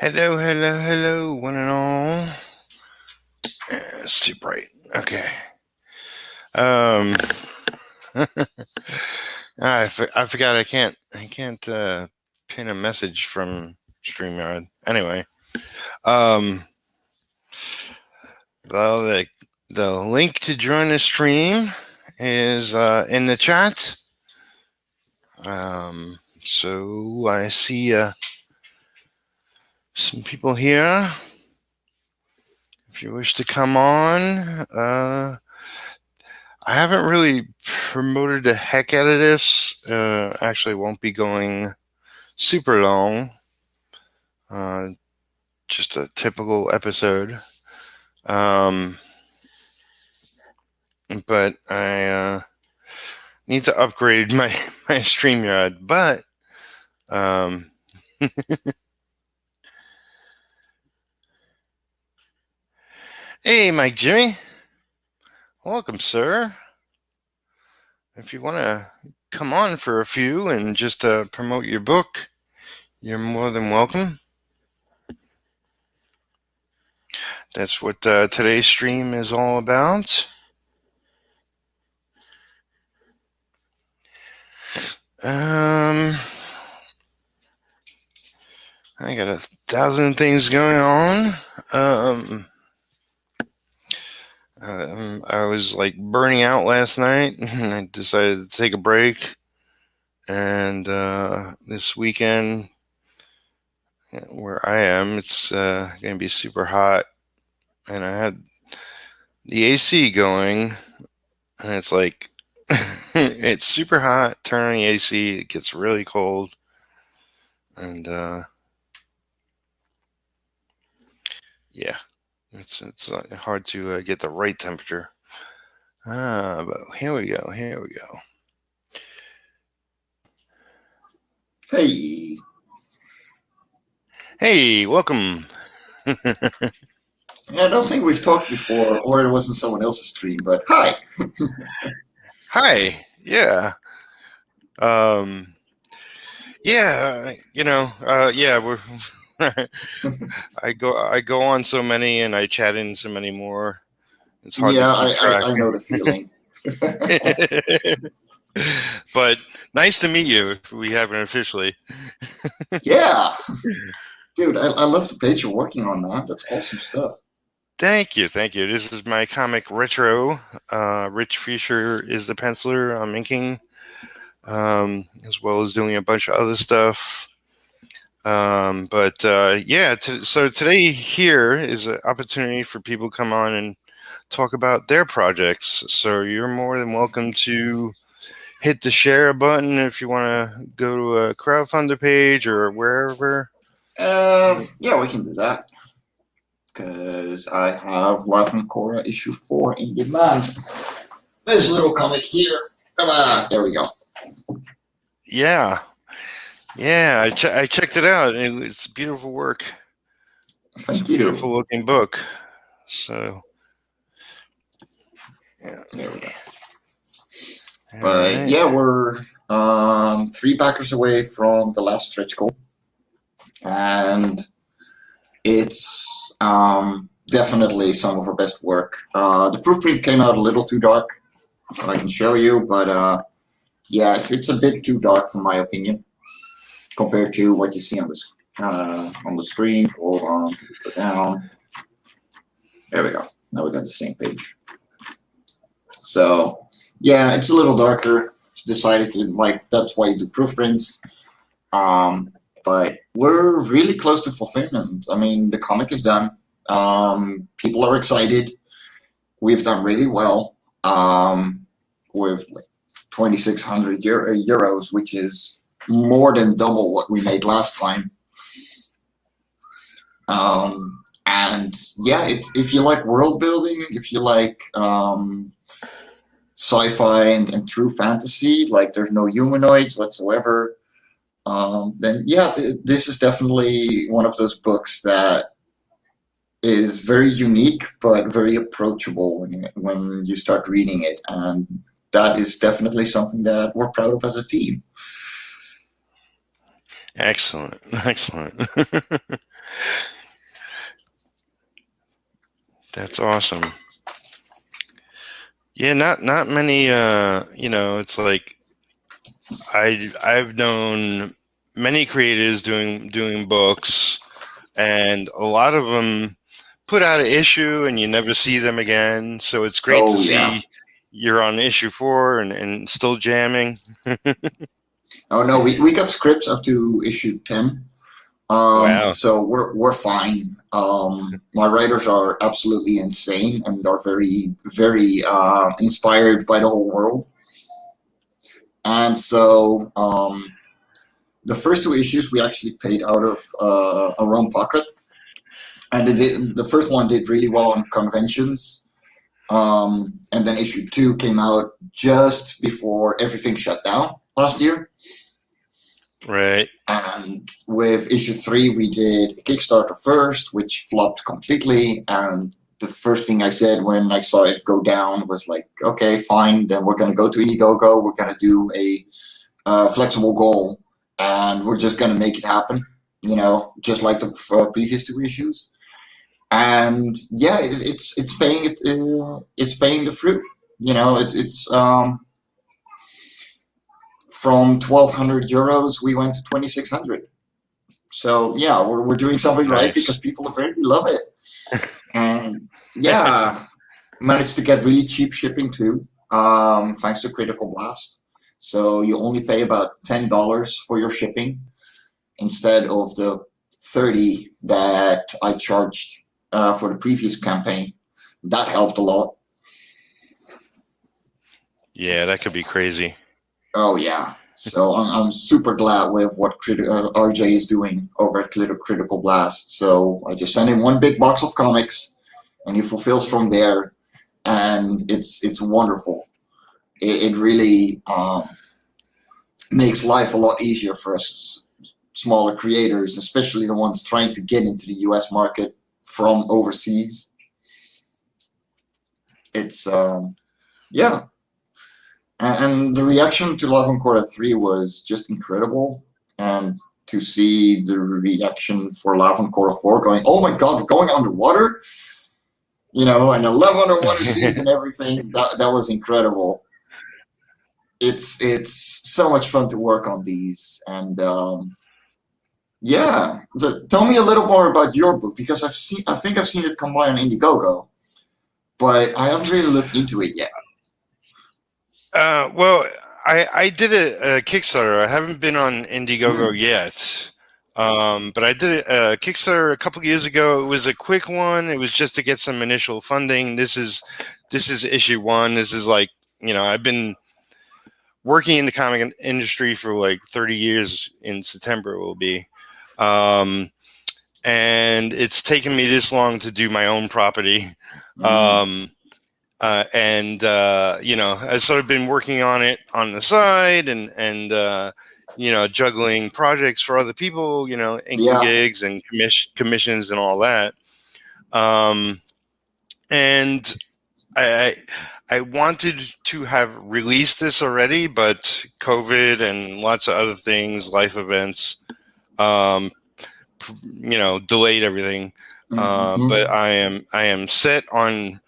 Hello, hello, hello, one and all. It's too bright. Okay. Um, I forgot I can't pin a message from StreamYard. Anyway, um, well, the link to join the stream is in the chat. So I see some people here. If you wish to come on, I haven't really promoted the heck out of this. Actually, won't be going super long. Just a typical episode. But I need to upgrade my StreamYard. But hey, Mike Jimmy, welcome, sir. If you want to come on for a few and just promote your book, you're more than welcome. That's what today's stream is all about. I got 1,000 things going on. I was like burning out last night, and I decided to take a break. And this weekend, where I am, it's going to be super hot. And I had the AC going, and it's like, it's super hot. Turn on the AC, it gets really cold. And yeah, it's hard to get the right temperature. But here we go. Hey, welcome. I don't think we've talked before, or it wasn't someone else's stream, but hi. Hi. Yeah. Yeah, yeah, we're I go on so many and I chat in so many more. It's hard to keep track. I know the feeling. But nice to meet you if we haven't officially. Yeah. Dude, I love the page you're working on, man. That's awesome stuff. Thank you. This is my comic Retro. Rich Fisher is the penciler. I'm inking, as well as doing a bunch of other stuff. So today here is an opportunity for people to come on and talk about their projects. So you're more than welcome to hit the share button if you want to go to a crowdfunder page or wherever. Yeah, we can do that. Because I have Life on Korra issue 4 in demand. This little comic here. Come on, there we go. Yeah. I checked it out. It's beautiful work. Thank you. Beautiful looking book. So, yeah, there we go. But yeah, we're 3 backers away from the last stretch goal, and it's definitely some of our best work. The proofprint came out a little too dark, I can show you, but yeah, it's a bit too dark for my opinion compared to what you see on the screen. Hold on, go down. There we go. Now we got the same page. So yeah, it's a little darker. Decided to that's why you do proofprints. But we're really close to fulfillment. I mean, the comic is done. People are excited. We've done really well with like 2,600 euros, which is more than double what we made last time. And yeah, if you like world building, if you like sci-fi and true fantasy, like there's no humanoids whatsoever, then yeah, this is definitely one of those books that is very unique but very approachable when you start reading it, and that is definitely something that we're proud of as a team. Excellent. Excellent. That's awesome. Yeah, not many it's like I've known many creators doing books, and a lot of them put out an issue and you never see them again. So it's great to Oh yeah. see you're on issue 4 and still jamming. Oh no, we got scripts up to issue 10. Wow. So we're fine. My writers are absolutely insane and are very inspired by the whole world. And so the first two issues we actually paid out of our own pocket, and the first one did really well on conventions. And then issue 2 came out just before everything shut down last year. Right. And with issue 3, we did a Kickstarter first, which flopped completely. And the first thing I said when I saw it go down was like, okay, fine, then we're going to go to Indiegogo. We're going to do a flexible goal, and we're just going to make it happen, just like the previous 2 issues. And yeah, it's paying it's paying the fruit. It's from 1,200 euros, we went to 2,600. So yeah, we're doing something right because Nice. people apparently love it. And yeah, managed to get really cheap shipping too, thanks to Critical Blast. So you only pay about $10 for your shipping instead of the 30 that I charged for the previous campaign. That helped a lot. Yeah, that could be crazy. Oh yeah. So I'm super glad with what RJ is doing over at Critical Blast. So I just send him one big box of comics, and he fulfills from there, and it's wonderful. It really makes life a lot easier for us smaller creators, especially the ones trying to get into the U.S. market from overseas. It's yeah. And the reaction to Love and Quarter 3 was just incredible. And to see the reaction for Love and Quarter 4 going, oh my god, we're going underwater? And I love underwater scenes and everything. That was incredible. It's so much fun to work on these. And yeah, tell me a little more about your book, because I think I've seen it come by on Indiegogo, but I haven't really looked into it yet. Well, I did a Kickstarter. I haven't been on Indiegogo Mm. yet, but I did a Kickstarter a couple years ago. It was a quick one. It was just to get some initial funding. This is issue 1. This is like I've been working in the comic industry for like 30 years. In September it will be, and it's taken me this long to do my own property. Mm. I've sort of been working on it on the side and juggling projects for other people, inking Yeah. gigs and commissions and all that. And I wanted to have released this already, but COVID and lots of other things, life events, delayed everything. But Mm-hmm. I am set on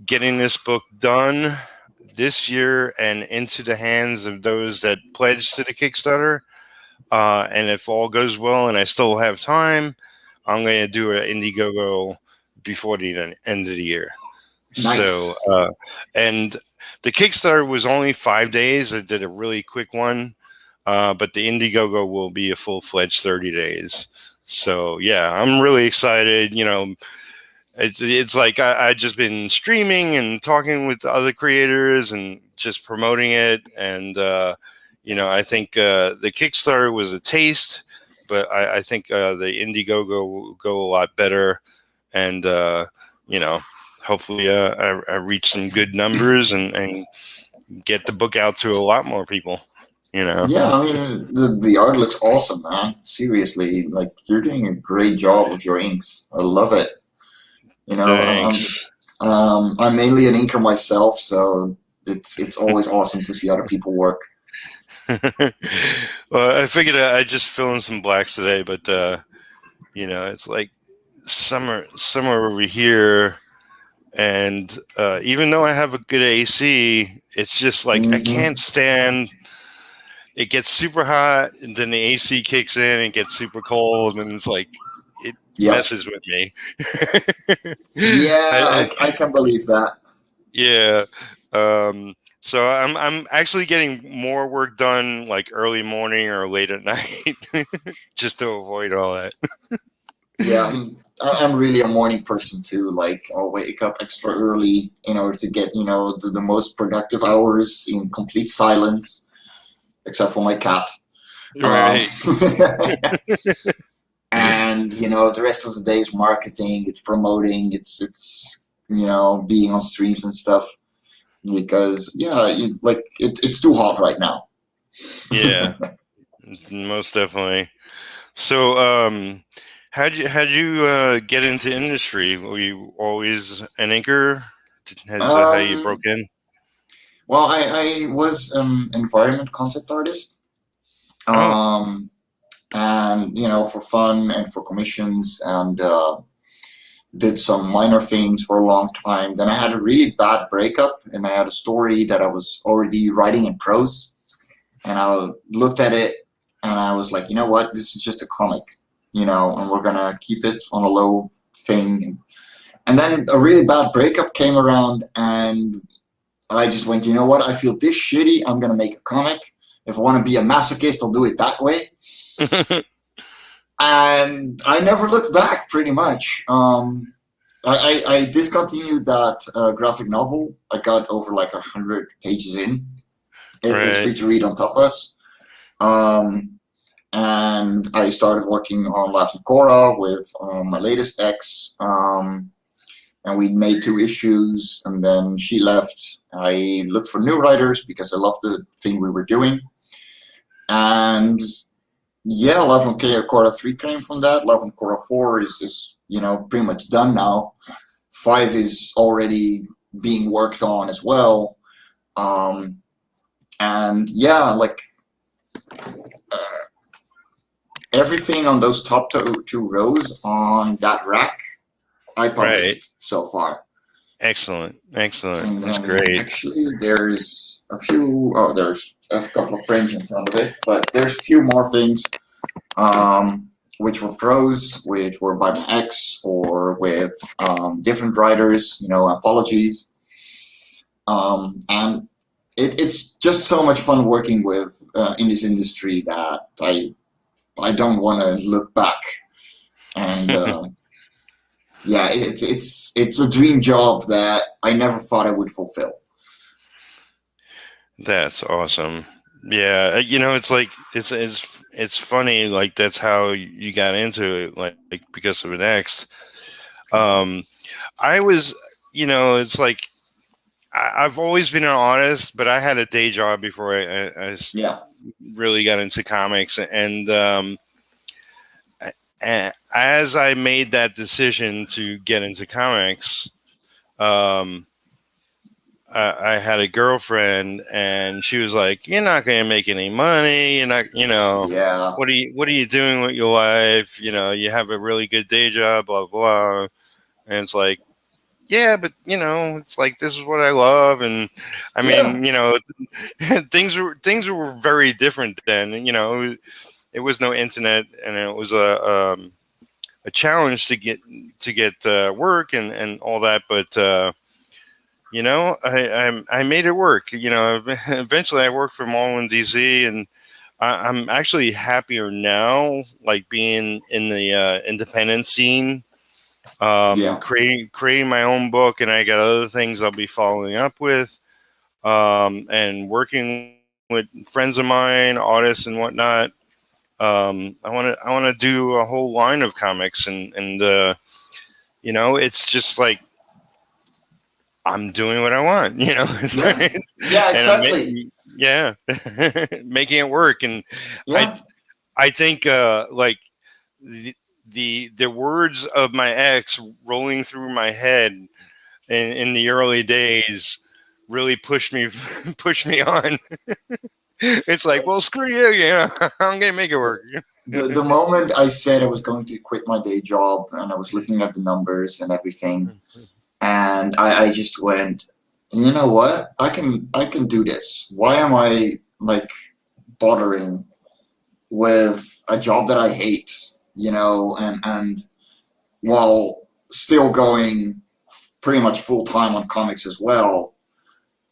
getting this book done this year and into the hands of those that pledged to the Kickstarter. And if all goes well and I still have time, I'm going to do an Indiegogo before the end of the year. So, Nice. and the Kickstarter was only 5 days. I did a really quick one, but the Indiegogo will be a full-fledged 30 days. So, yeah, I'm really excited. It's like I just been streaming and talking with other creators and just promoting it. And, I think the Kickstarter was a taste, but I think the Indiegogo will go a lot better. And, hopefully I reach some good numbers and get the book out to a lot more people, Yeah, I mean the art looks awesome, man. Seriously, like you're doing a great job with your inks. I love it. You know, Thanks. I'm mainly an inker myself, so it's always awesome to see other people work. Well, I figured I'd just fill in some blacks today, but it's like summer over here, and even though I have a good AC, it's just like I Hmm. can't stand. It gets super hot, and then the AC kicks in, and it gets super cold, and it's like it Yeah. messes with me. Yeah, I, I can believe that. Yeah. So I'm actually getting more work done like early morning or late at night just to avoid all that. Yeah, I'm really a morning person too. Like, I'll wake up extra early in order to get, the most productive hours in complete silence, except for my cat. Um, Right. and the rest of the day is marketing, it's promoting, it's being on streams and stuff. Because yeah, it's too hot right now. Yeah, most definitely. So how'd you get into industry? Were you always an inker? Is that how you um, broke in? well, I was environment concept artist. Oh, Um, and for fun and for commissions, and did some minor things for a long time. Then I had a really bad breakup, and I had a story that I was already writing in prose, and I looked at it and I was like, you know what, this is just a comic, and we're gonna keep it on a low thing. And then a really bad breakup came around, and I just went, you know what, I feel this shitty, I'm gonna make a comic. If I want to be a masochist, I'll do it that way. And I never looked back, pretty much. I discontinued that graphic novel. I got over like 100 pages in. It's right. free to read on Tapas. Um, and I started working on Latin Cora with my latest ex. And we made 2 issues, and then she left. I looked for new writers because I loved the thing we were doing. And yeah, Love and Korra 3 came from that. Love and Korra 4 is pretty much done now. 5 is already being worked on as well. Um, and yeah, like uh, everything on those top two rows on that rack, I Right. published so far. Excellent. Excellent. And That's then great. actually there's a few, oh, there's a couple of frames in front of it, but there's a few more things which were prose, which were by my ex or with different writers, anthologies. And it's just so much fun working with in this industry that I don't want to look back. And yeah, it's a dream job that I never thought I would fulfill. That's awesome. Yeah, it's like it's funny. Like that's how you got into it, like because of an ex. Um, I was, it's like I've always been an artist, but I had a day job before Yeah, really got into comics, and as I made that decision to get into comics, um, I had a girlfriend, and she was like, "You're not going to make any money. You're not, yeah, what are you doing with your life? You have a really good day job, blah blah." And it's like, yeah, but it's like this is what I love, and I yeah, mean, things were very different then. It was no internet, and it was a challenge to get work and all that, but. I made it work. Eventually I worked for Marvel in DC, and I'm actually happier now, like being in the independent scene, yeah, creating my own book, and I got other things I'll be following up with, and working with friends of mine, artists and whatnot. I want to do a whole line of comics, and it's just like I'm doing what I want, yeah, yeah, and I'm exactly. yeah, making it work. And I Yeah, I think like the words of my ex rolling through my head in the early days really pushed me pushed me on. It's like, Like well, screw you, you know, I'm gonna make it the, work. the moment I said I was going to quit my day job and I was looking at the numbers and everything, and I just went, you know what? I can do this. Why am I like bothering with a job that I hate? You know, and while still going pretty much full time on comics as well.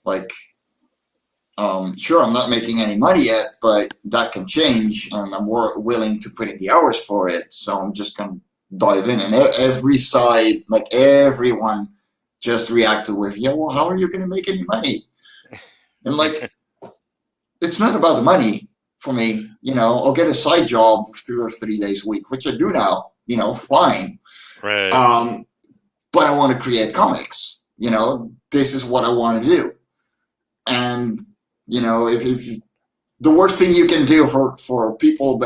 Like, sure, I'm not making any money yet, but that can change, and I'm more willing to put in the hours for it. So I'm just gonna dive in, and every side, like everyone, just reacted with, "Yeah, well, how are you gonna make any money?" And like, it's not about the money for me. You know, I'll get a side job 2 or 3 days a week, which I do now. You know, fine. Right. Um, but I want to create comics. You know, this is what I want to do, and you know, if the worst thing you can do for people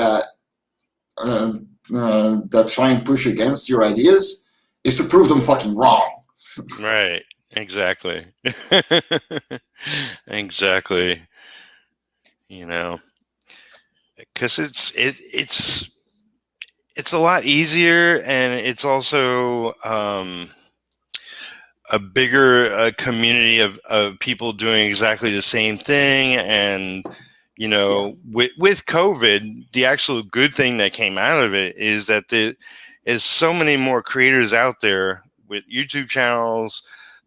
uh, that try and push against your ideas is to prove them fucking wrong. Right. Exactly. Exactly. You know, because it's a lot easier, and it's also a bigger community of people doing exactly the same thing. And you Yeah, know, with COVID, the actual good thing that came out of it is that there is so many more creators out there with YouTube channels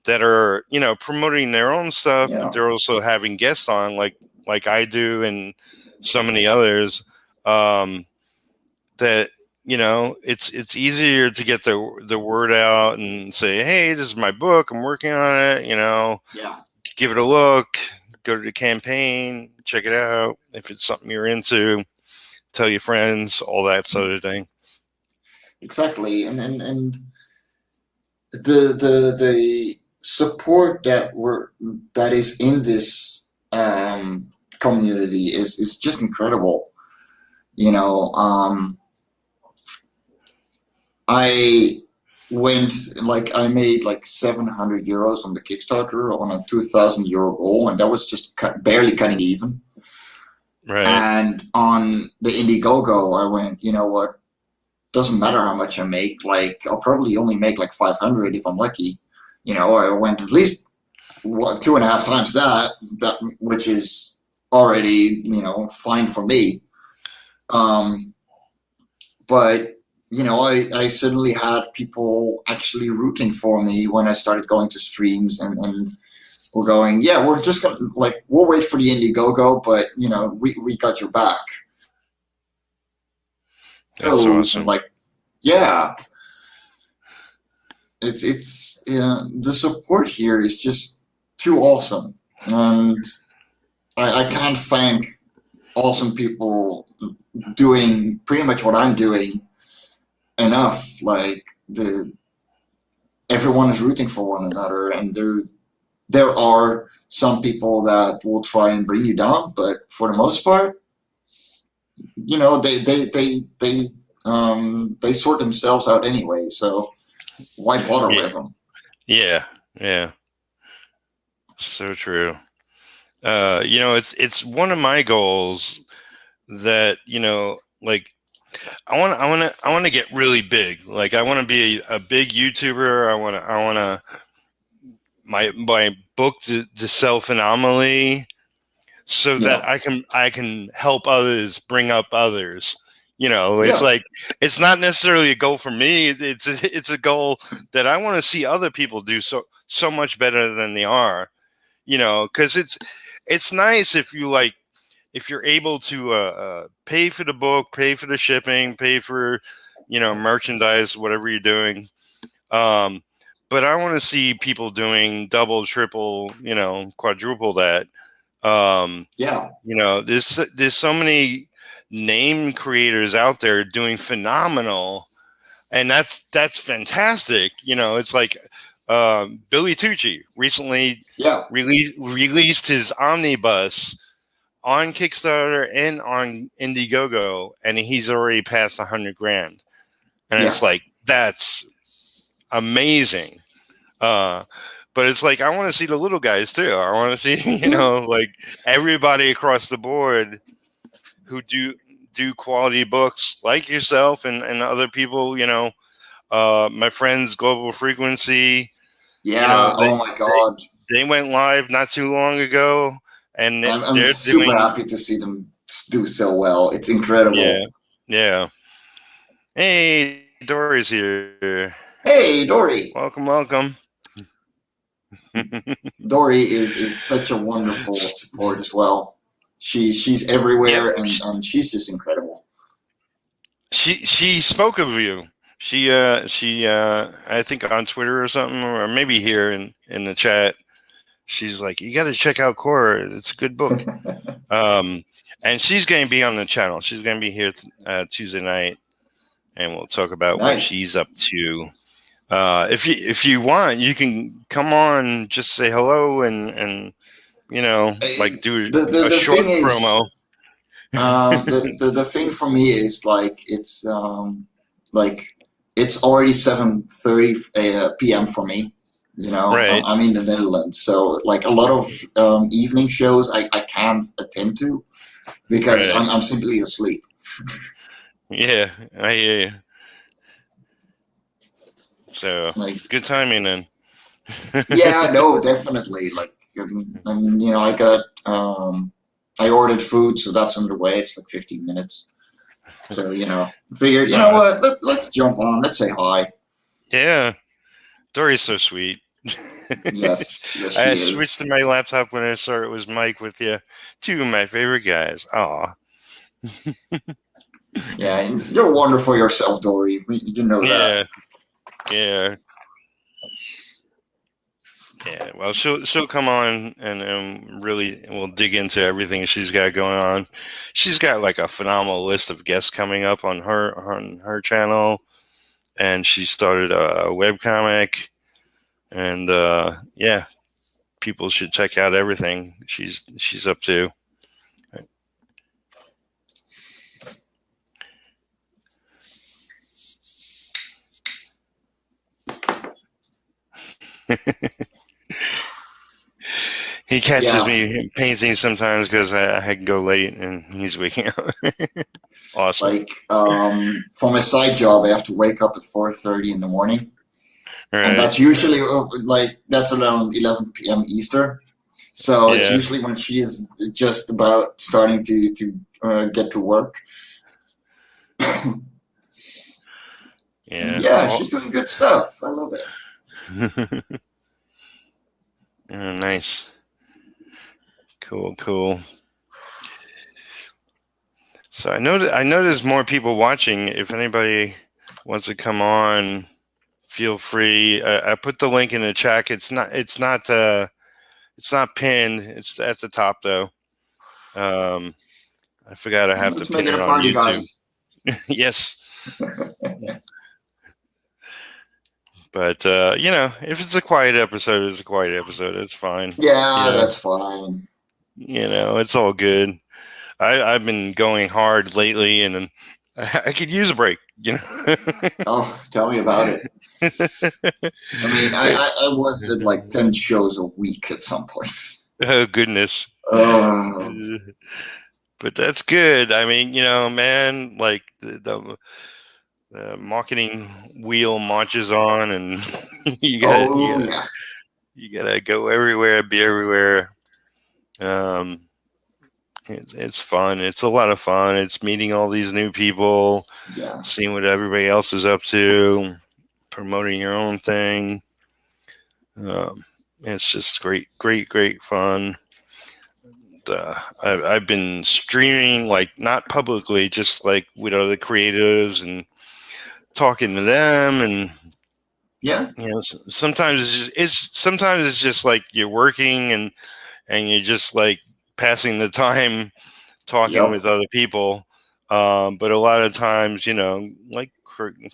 that are, you know, promoting their own stuff, but yeah, they're also having guests on, like I do, and so many others. Um, that, you know, it's easier to get the word out and say, hey, this is my book, I'm working on it, you know, yeah, give it a look, go to the campaign, check it out. If it's something you're into, tell your friends, all that sort of thing. exactly. And the support that is in this community is just incredible. You know, I went like I made like 700 euros on the Kickstarter on a 2,000 euro goal, and that was just barely cutting even. Right. And on the Indiegogo, I went, you know what? Doesn't matter how much I make. Like I'll probably only make like 500 if I'm lucky. You know, I went at least what, two and a half times that which is already fine for me. Um, but I suddenly had people actually rooting for me when I started going to streams and we're going, yeah, we're just gonna like we'll wait for the Indiegogo, but we got your back. That's And awesome. like, yeah, it's the support here is just too awesome, and I can't thank awesome people doing pretty much what I'm doing enough. Like the everyone is rooting for one another, and there are some people that will try and bring you down, but for the most part, they sort themselves out anyway. So why bother Yeah. with them? Yeah. Yeah. So true. You know, it's one of my goals that, you know, like I want to get really big. Like I want to be a big YouTuber. I want to my book to sell phenomenally, so Yeah, that I can help others, bring up others. You know, it's yeah, like it's not necessarily a goal for me. It's a goal that I want to see other people do so much better than they are. You know, because it's nice if you like if you're able to pay for the book, pay for the shipping, pay for, you know, merchandise, whatever you're doing. Um, but I want to see people doing double, triple, you know, quadruple that. Um, yeah, you know, there's so many name creators out there doing phenomenal, and that's fantastic. You know, it's like Billy Tucci recently yeah, released his omnibus on Kickstarter and on Indiegogo, and he's already passed 100 grand, and yeah, it's like that's amazing. Uh, but it's like I want to see the little guys too. I want to see Yeah, like everybody across the board who do quality books like yourself and other people. My friends Global Frequency. yeah. They Oh my God, they went live not too long ago, and I'm they're super doing happy to see them do so well. It's incredible. yeah yeah. Hey, Dory's here. Hey, Dory. Welcome. Dory is such a wonderful support as well. She's Yep. everywhere and she's just incredible. She spoke of you. She I think on Twitter or something, or maybe here in the chat. She's like, you got to check out Core. It's a good book. Um, and she's going to be on the channel. She's going to be here Tuesday night, and we'll talk about what she's Nice. up to. If you want, you can come on, just say hello, and like do The a the short thing is, promo. the thing for me is like it's already 7:30 p.m. for me. Right, I'm in the Netherlands, so like a lot of evening shows I can't attend to because right. I'm simply asleep. Yeah, I hear you. So Like, good timing then. yeah, no, definitely. Like, I got I ordered food, so that's underway. It's like 15 minutes. So, figured, you know uh, what? Let's jump on. Let's say hi. yeah, Dory's so sweet. Yes, yes, I she switched is. to my laptop when I saw it was Mike with you. Two of my favorite guys. Aw. Yeah, and you're wonderful yourself, Dory. You know that. Yeah, yeah, yeah. Well, she'll come on and really we'll dig into everything she's got going on. She's got like a phenomenal list of guests coming up on her channel, and she started a webcomic, and yeah, people should check out everything she's up to. He catches Yeah, me painting sometimes because I can go late and he's waking up. Awesome. like for my side job, I have to wake up at 4:30 in the morning, All and right. that's usually that's around 11 p.m. Eastern. So it's Yeah. usually when she is just about starting to get to work. And Yeah. yeah, she's doing good stuff. I love it. Oh, nice. Cool. So I know there's more people watching. If anybody wants to come on, feel free. I put the link in the chat. It's not pinned. It's at the top though. Um, I forgot I have to Let's make pin it it a on party, YouTube. guys. Yes. But if it's a quiet episode, it's a quiet episode. It's fine. Yeah, that's fine. It's all good. I've been going hard lately, and I could use a break. Oh, tell me about it. I mean, I was at like 10 shows a week at some point. Oh goodness. Oh, But that's good. I mean, man, like the marketing wheel marches on, and you got oh you got yeah, you gotta go everywhere, be everywhere. Um, it's fun. It's a lot of fun. It's meeting all these new people, yeah, seeing what everybody else is up to, promoting your own thing. It's just great fun. I've been streaming, like not publicly, just like with other creatives and talking to them, and yeah, sometimes sometimes it's just like you're working and you're just like passing the time talking yep, with other people. But a lot of times, like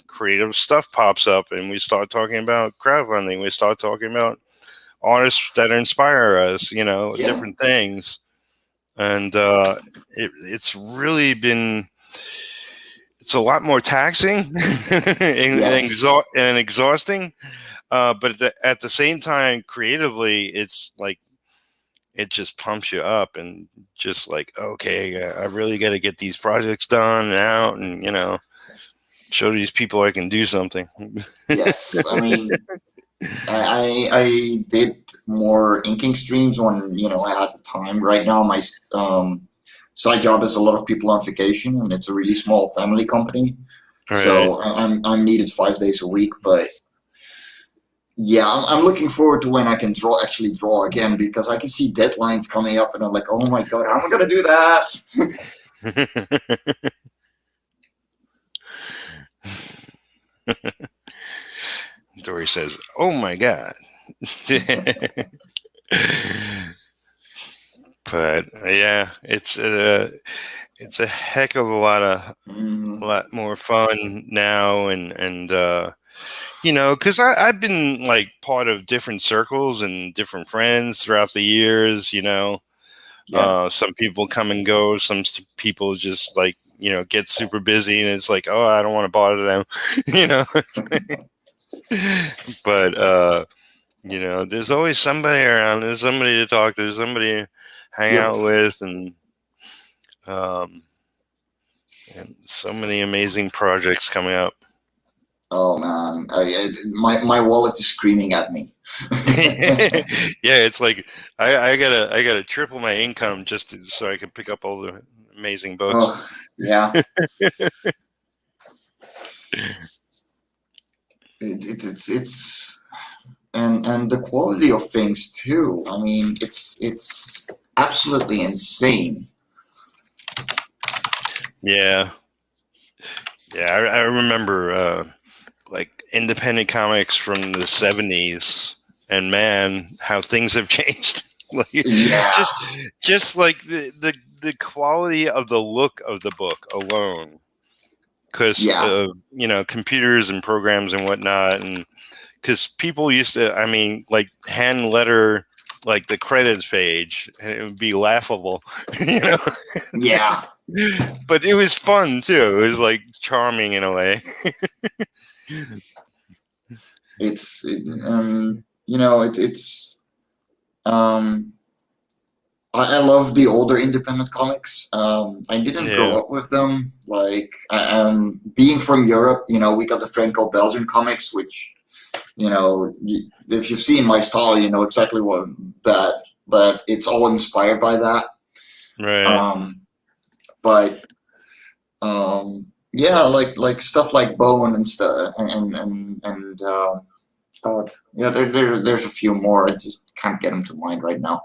creative stuff pops up, and we start talking about crowdfunding. We start talking about artists that inspire us, yeah, different things. And it's really been, it's a lot more taxing and, yes, exhausting. But at the same time, creatively, it's like it just pumps you up and just like, okay, I really got to get these projects done and out, and show these people I can do something. Yes, I mean, I did more inking streams when I had the time. Right now, my side job is a lot of people on vacation, and it's a really small family company. Right. So I'm needed 5 days a week. But yeah, I'm looking forward to when I can actually draw again, because I can see deadlines coming up, and I'm like, oh my god, how am I gonna do that? Dory says, "Oh my god." But yeah, it's a heck of a Mm, lot more fun now, and because I've been like part of different circles and different friends throughout the years. yeah, Some people come and go. Some people just like get super busy, and it's like, oh, I don't want to bother them, you know. But there's always somebody around. There's somebody to talk to. There's somebody to hang yep. out with, um, and so many amazing projects coming up. Oh man, my wallet is screaming at me. Yeah, it's like I gotta triple my income so I can pick up all the amazing books. Oh yeah, it's and the quality of things too. I mean, it's absolutely insane. Yeah, yeah. I remember like independent comics from the '70s, and man, how things have changed. Like Yeah, just like the quality of the look of the book alone, because yeah, computers and programs and whatnot, and because people used to, I mean, like hand letter like the credits page, and it would be laughable, you know. yeah. But it was fun too. It was like charming in a way. It's um. I love the older independent comics. I didn't grow Yeah, up with them. Like, being from Europe, we got the Franco-Belgian comics, which if you've seen my style, you know exactly what that. But it's all inspired by that. right. Um, but yeah, like stuff like Bone and stuff, and God, yeah, there's a few more. I just can't get them to mind right now.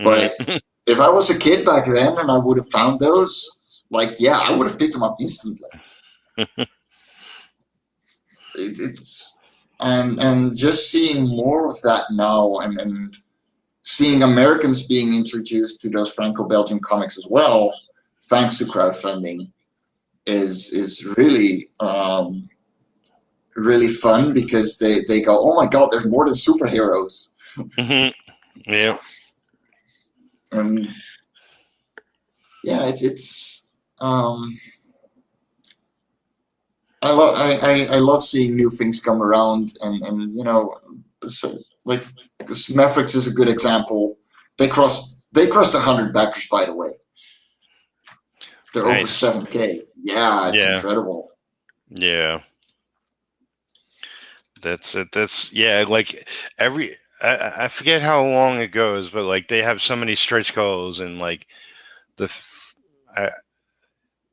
But Mm. if I was a kid back then and I would have found those, like, yeah, I would have picked them up instantly. It's and just seeing more of that now, and seeing Americans being introduced to those Franco-Belgian comics as well, thanks to crowdfunding, is really really fun, because they go, oh my god, there's more than superheroes. Yeah. And yeah, it's I love seeing new things come around, and so, like, Mavericks is a good example. They crossed 100 backers, by the way. They're over Nice. 7K. Yeah, it's Yeah. incredible. Yeah. That's it. That's yeah. Like every, I forget how long it goes, but like they have so many stretch goals, and like the I,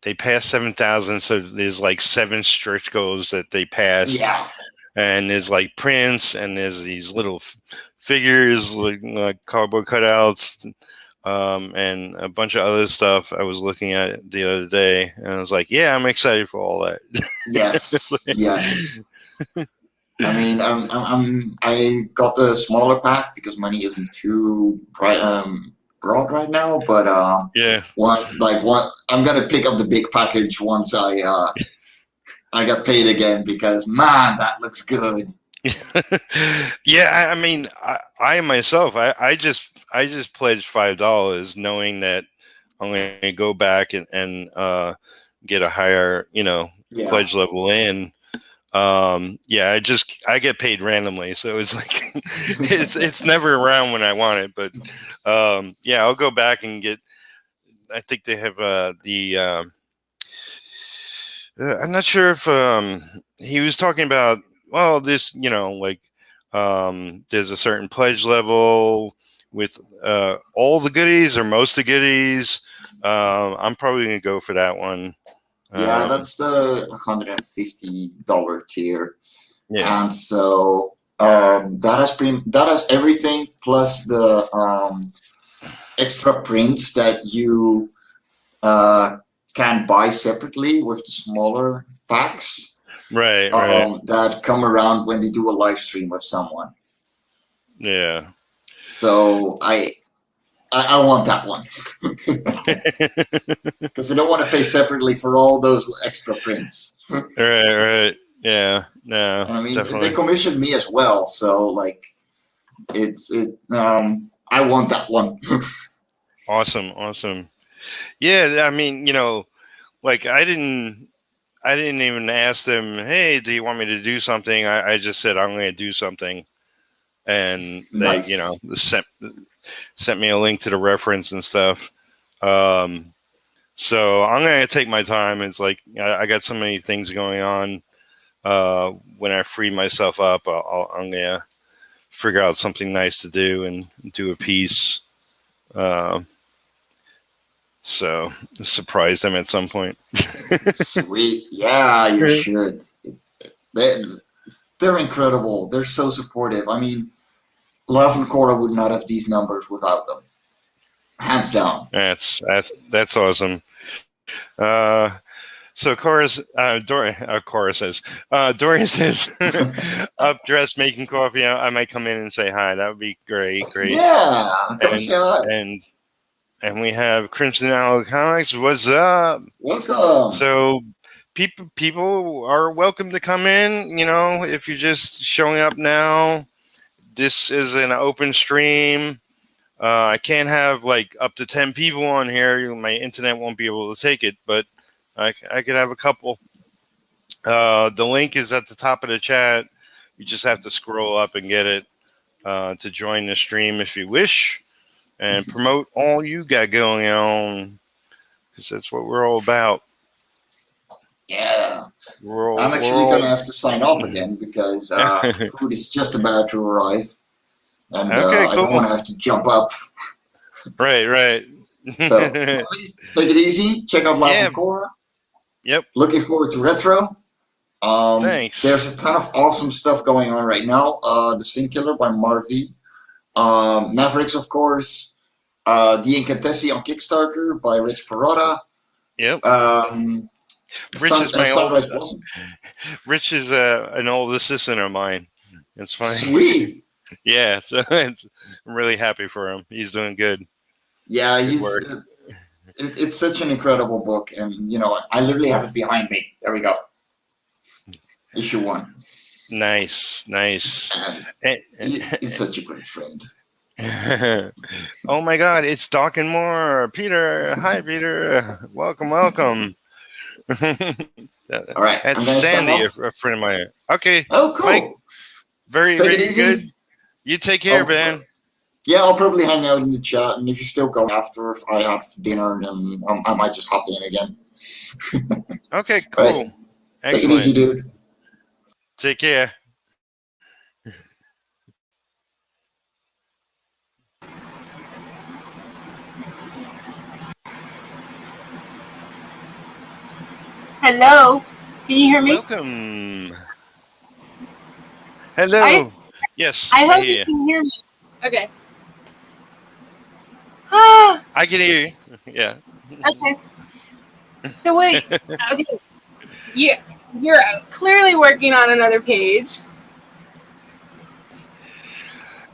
they passed 7,000, so there's like seven stretch goals that they passed, Yeah, and there's like prints, and there's these little figures like cardboard cutouts, and a bunch of other stuff I was looking at the other day, and I was like, yeah, I'm excited for all that. yes, yes. I mean, I got the smaller pack because money isn't too broad right now. But Yeah. what I'm gonna pick up the big package once I get paid again, because man, that looks good. Yeah, I mean, I myself, I just pledged $5, knowing that I'm going to go back and get a higher, Yeah, pledge level in. Yeah, I get paid randomly, so it's like it's never around when I want it. But yeah, I'll go back and get. I think they have the. I'm not sure if he was talking about. Well, this like there's a certain pledge level with all the goodies or most of the goodies. I'm probably gonna go for that one. Yeah, that's the $150 tier. Yeah. And so that has everything plus the extra prints that you can buy separately with the smaller packs Right. that come around when they do a live stream with someone. Yeah. So I want that one because I don't want to pay separately for all those extra prints. Right. Yeah. No, And I mean, they definitely. commissioned me as well, so like I want that one. Awesome. Yeah, I mean, like I didn't even ask them, hey, do you want me to do something? I just said I'm going to do something, and they, Nice. sent me a link to the reference and stuff. Um, so I'm going to take my time. It's like I got so many things going on. When I free myself up, I'm going to figure out something nice to do and do a piece. So surprise them at some point. Sweet. Yeah, you should. They, they're incredible. They're so supportive. I mean, Love and Cora would not have these numbers without them. Hands down. That's awesome. So Cora says, Dorian says, up dressed making coffee. I might come in and say hi. That would be great. Yeah, come And say hi. and we have Crimson Owl Comics. What's up? Welcome. So people are welcome to come in. If you're just showing up now, this is an open stream. I can't have like up to 10 people on here. My internet won't be able to take it, but I could have a couple. The link is at the top of the chat. You just have to scroll up and get it to join the stream if you wish and promote all you got going on because that's what we're all about. Yeah. I'm actually going to have to sign off again because food is just about to arrive. And okay, cool. I don't want to have to jump up. Right. So please take it easy. Check out Love and Cora. Yep. Looking forward to Retro. Thanks. There's a ton of awesome stuff going on right now. The Sin Killer by Marvy. Mavericks, of course. The Incantessi on Kickstarter by Rich Perrotta. Yep. Rich is my Sunrise Blossom. Rich is an old assistant of mine. It's funny. Sweet. Yeah, so I'm really happy for him. He's doing good. Yeah, it's such an incredible book, and I literally have it behind me. There we go. Issue 1. Nice. And he's such a great friend. Oh my God, it's Doc and Moore. Peter, hi Peter. Welcome. All right, that's Sandy, a friend of mine. Okay. Oh, cool. Mike, very good. You take care, man. Yeah, I'll probably hang out in the chat, and if you're still going after, if I have dinner, then I might just hop in again. Okay, cool. Right. Take it easy, dude. Take care. Hello, can you hear me? Welcome. Hello. Yes, I hope you can hear me. Okay. I can hear you. Yeah. Okay. So wait. Okay. You're clearly working on another page.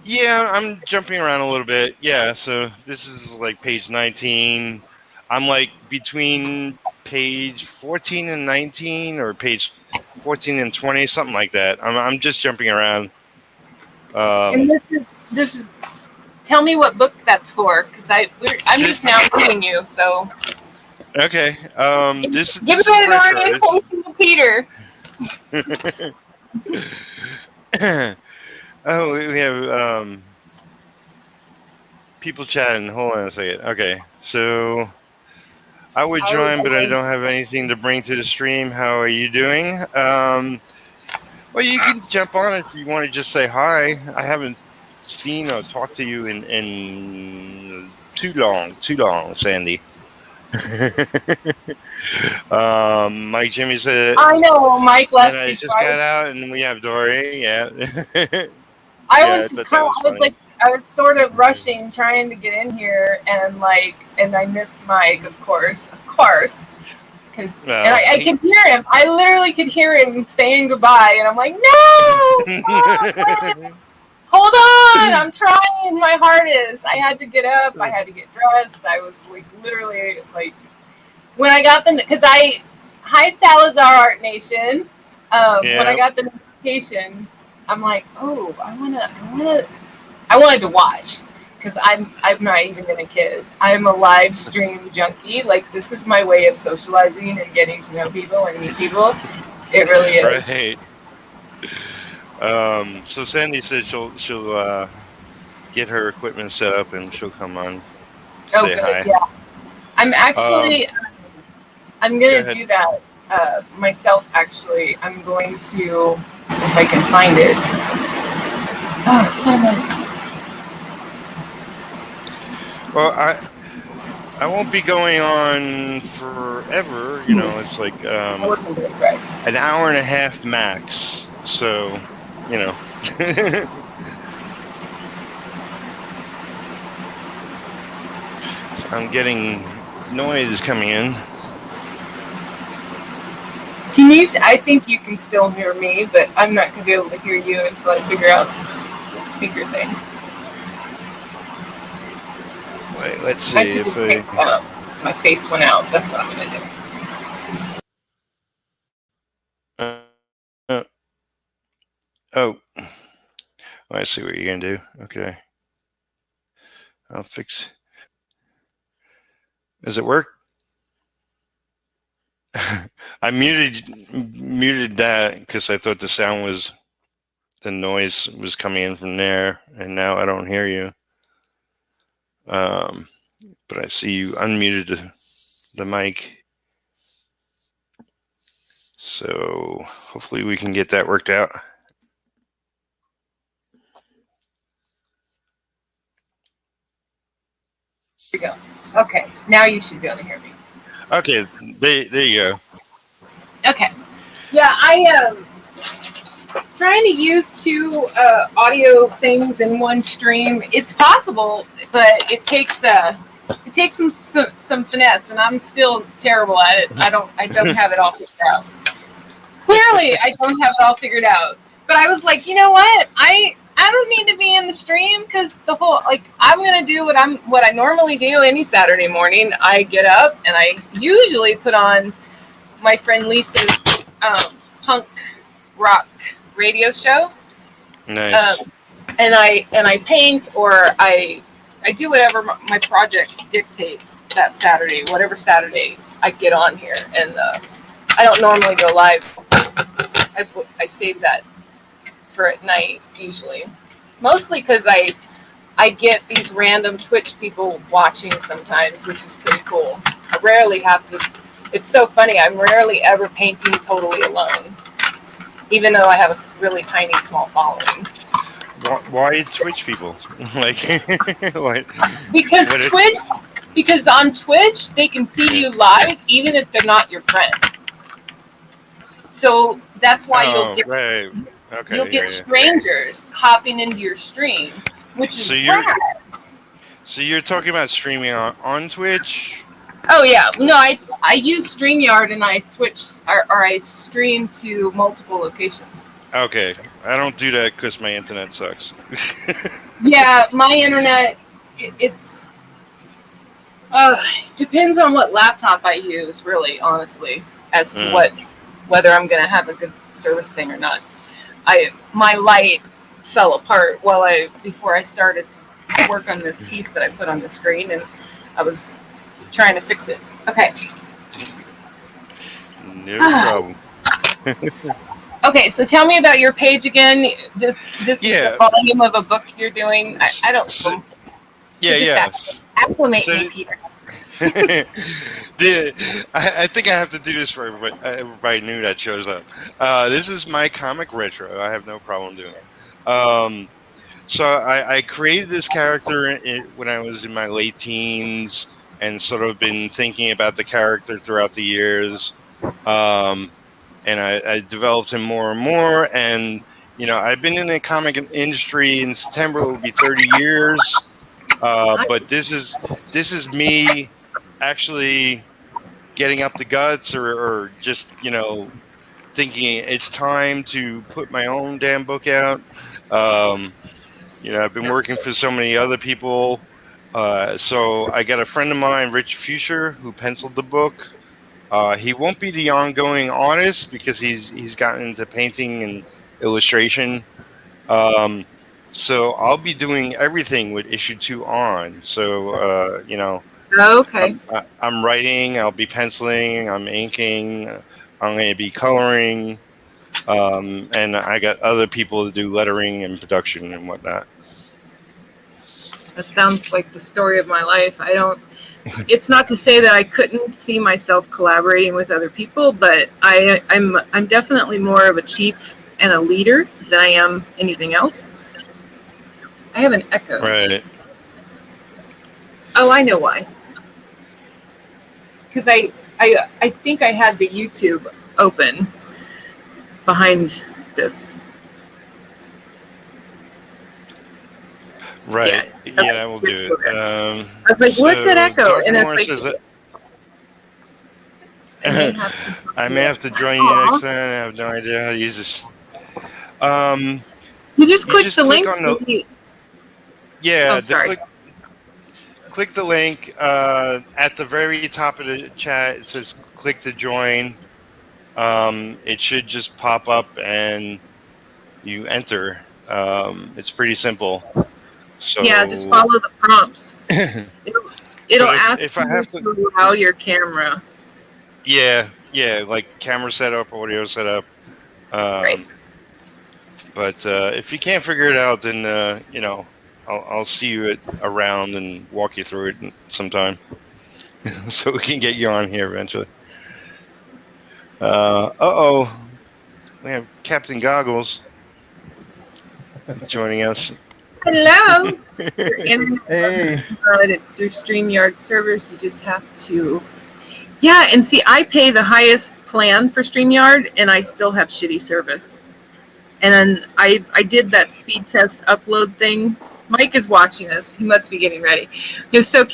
Yeah, I'm jumping around a little bit. Yeah, so this is like page 19. I'm like between page 14 and 19 or page 14 and 20, something like that. I'm just jumping around. And this is tell me what book that's for, because I'm just now reading you, so okay. This give me an orientation to Peter. Oh, we have people chatting. Hold on a second. Okay, so I would join, but I don't have anything to bring to the stream. How are you doing? Well, you can jump on if you want to just say hi. I haven't seen or talked to you in too long, Sandy. Mike Jimmy said, I know Mike left and I just before. got out, and we have Dory. Yeah. I Yeah, was thought that was funny. like, I was sort of rushing, trying to get in here, and I missed Mike, of course, because I could hear him. I literally could hear him saying goodbye, and I'm like, no, stop, hold on, I'm trying my hardest. I had to get up, I had to get dressed. I was like, literally, like, when I got hi Salazar Art Nation. When I got the notification, I'm like, oh, I wanted to watch, because I'm not even gonna kid. I'm a live stream junkie. Like, this is my way of socializing and getting to know people and meet people. It really is. Right. So Sandy said she'll get her equipment set up and she'll come on. Say hi. Yeah. I'm actually I'm gonna do that myself. Actually, I'm going to, if I can find it. Oh, Well, I won't be going on forever. You know, it's like an hour and a half max. So, you know. So I'm getting noise coming in. I think you can still hear me, but I'm not going to be able to hear you until I figure out this speaker thing. Wait, let's see if my face went out. That's what I'm going to do. Oh, I see what you're going to do. Okay. I'll fix. Does it work? I muted that because I thought the noise was coming in from there, and now I don't hear you. But I see you unmuted the mic. So hopefully we can get that worked out. Here we go. Okay, now you should be able to hear me. Okay, there you go. Okay. Yeah, I trying to use two audio things in one stream. It's possible, but it takes some finesse, and I'm still terrible at it. I don't have it all figured out. Clearly, I don't have it all figured out. But I was like, you know what? I don't need to be in the stream, because the whole, like, I'm gonna do what I normally do any Saturday morning. I get up and I usually put on my friend Lisa's punk rock radio show. Nice. And I paint, or I do whatever my projects dictate that Saturday. Whatever Saturday I get on here, and I don't normally go live. I save that for at night usually, mostly because I get these random Twitch people watching sometimes, which is pretty cool. I rarely have to. It's so funny. I'm rarely ever painting totally alone, even though I have a really tiny, small following. Why Twitch people? Like, what? Because on Twitch they can see you live, even if they're not your friend. So that's why you'll get strangers hopping into your stream, which is bad. So you're talking about streaming on Twitch? Oh yeah, no, I use StreamYard, and I I stream to multiple locations. Okay, I don't do that because my internet sucks. Yeah, my internet, it's depends on what laptop I use, really, honestly, as to whether I'm gonna have a good service thing or not. My light fell apart before I started to work on this piece that I put on the screen, and I was trying to fix it. Okay. No problem. Okay, so tell me about your page again. This is the Yeah. volume of a book you're doing. I don't So, know. So yeah, just yeah. acclimate So me, Peter. I think I have to do this for everybody, everybody new that shows up. This is my comic retro. I have no problem doing it. So I created this character when I was in my late teens, and sort of been thinking about the character throughout the years. Um, and I developed him more and more. And I've been in the comic industry. In September it will be 30 years. But this is me actually getting up the guts, or just thinking it's time to put my own damn book out. Um, I've been working for so many other people. So I got a friend of mine, Rich Fuchsia, who penciled the book. He won't be the ongoing artist because he's gotten into painting and illustration. Um, so I'll be doing everything with issue 2 on. So Okay. I'm writing, I'll be penciling, I'm inking, I'm going to be coloring, and I got other people to do lettering and production and whatnot. That sounds like the story of my life. It's not to say that I couldn't see myself collaborating with other people, but I'm definitely more of a chief and a leader than I am anything else. I have an echo. Right. Oh, I know why. Because I think I had the YouTube open behind this. Right. Yeah, I will do it. I was like, what's that echo? Dr. And Moore it's says like, I may have to join you next time. I have no idea how to use this. You just click just the click links. on Oh, sorry. Click the link at the very top of the chat. It says click to join. It should just pop up and you enter. It's pretty simple. So Yeah, just follow the prompts. It'll ask if you I have to allow your camera. Yeah, like camera setup, audio setup. Right. But if you can't figure it out, then I'll see you around and walk you through it sometime, so we can get you on here eventually. We have Captain Goggles joining us. Hello. Hey. It's through StreamYard servers. You just have to. Yeah, and see, I pay the highest plan for StreamYard, and I still have shitty service. And then I did that speed test upload thing. Mike is watching us. He must be getting ready. He's so.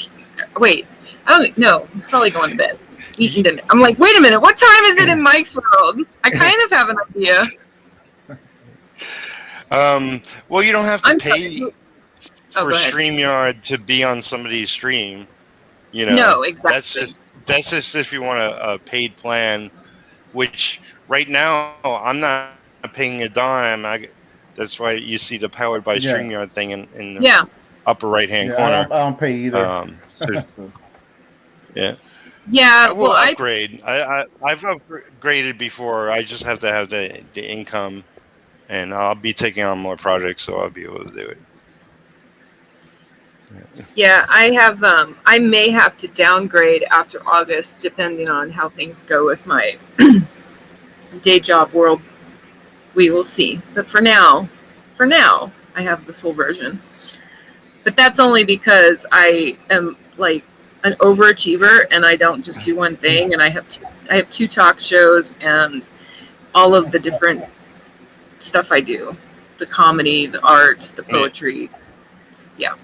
Wait, I don't know. He's probably going to bed. Eating dinner. I'm like, wait a minute. What time is it in Mike's world? I kind of have an idea. Well, you don't have to pay for go ahead. StreamYard to be on somebody's stream. No, exactly. That's just if you want a paid plan, which right now I'm not paying a dime. That's why you see the powered by StreamYard thing in the upper right hand corner. I don't pay either. Yeah. Yeah. I will upgrade. I've upgraded before. I just have to have the income, and I'll be taking on more projects, so I'll be able to do it. Yeah, I have. I may have to downgrade after August, depending on how things go with my day job world. We will see. But for now, I have the full version. But that's only because I am like an overachiever, and I don't just do one thing. And I have two talk shows and all of the different stuff I do: the comedy, the art, the poetry. Yeah.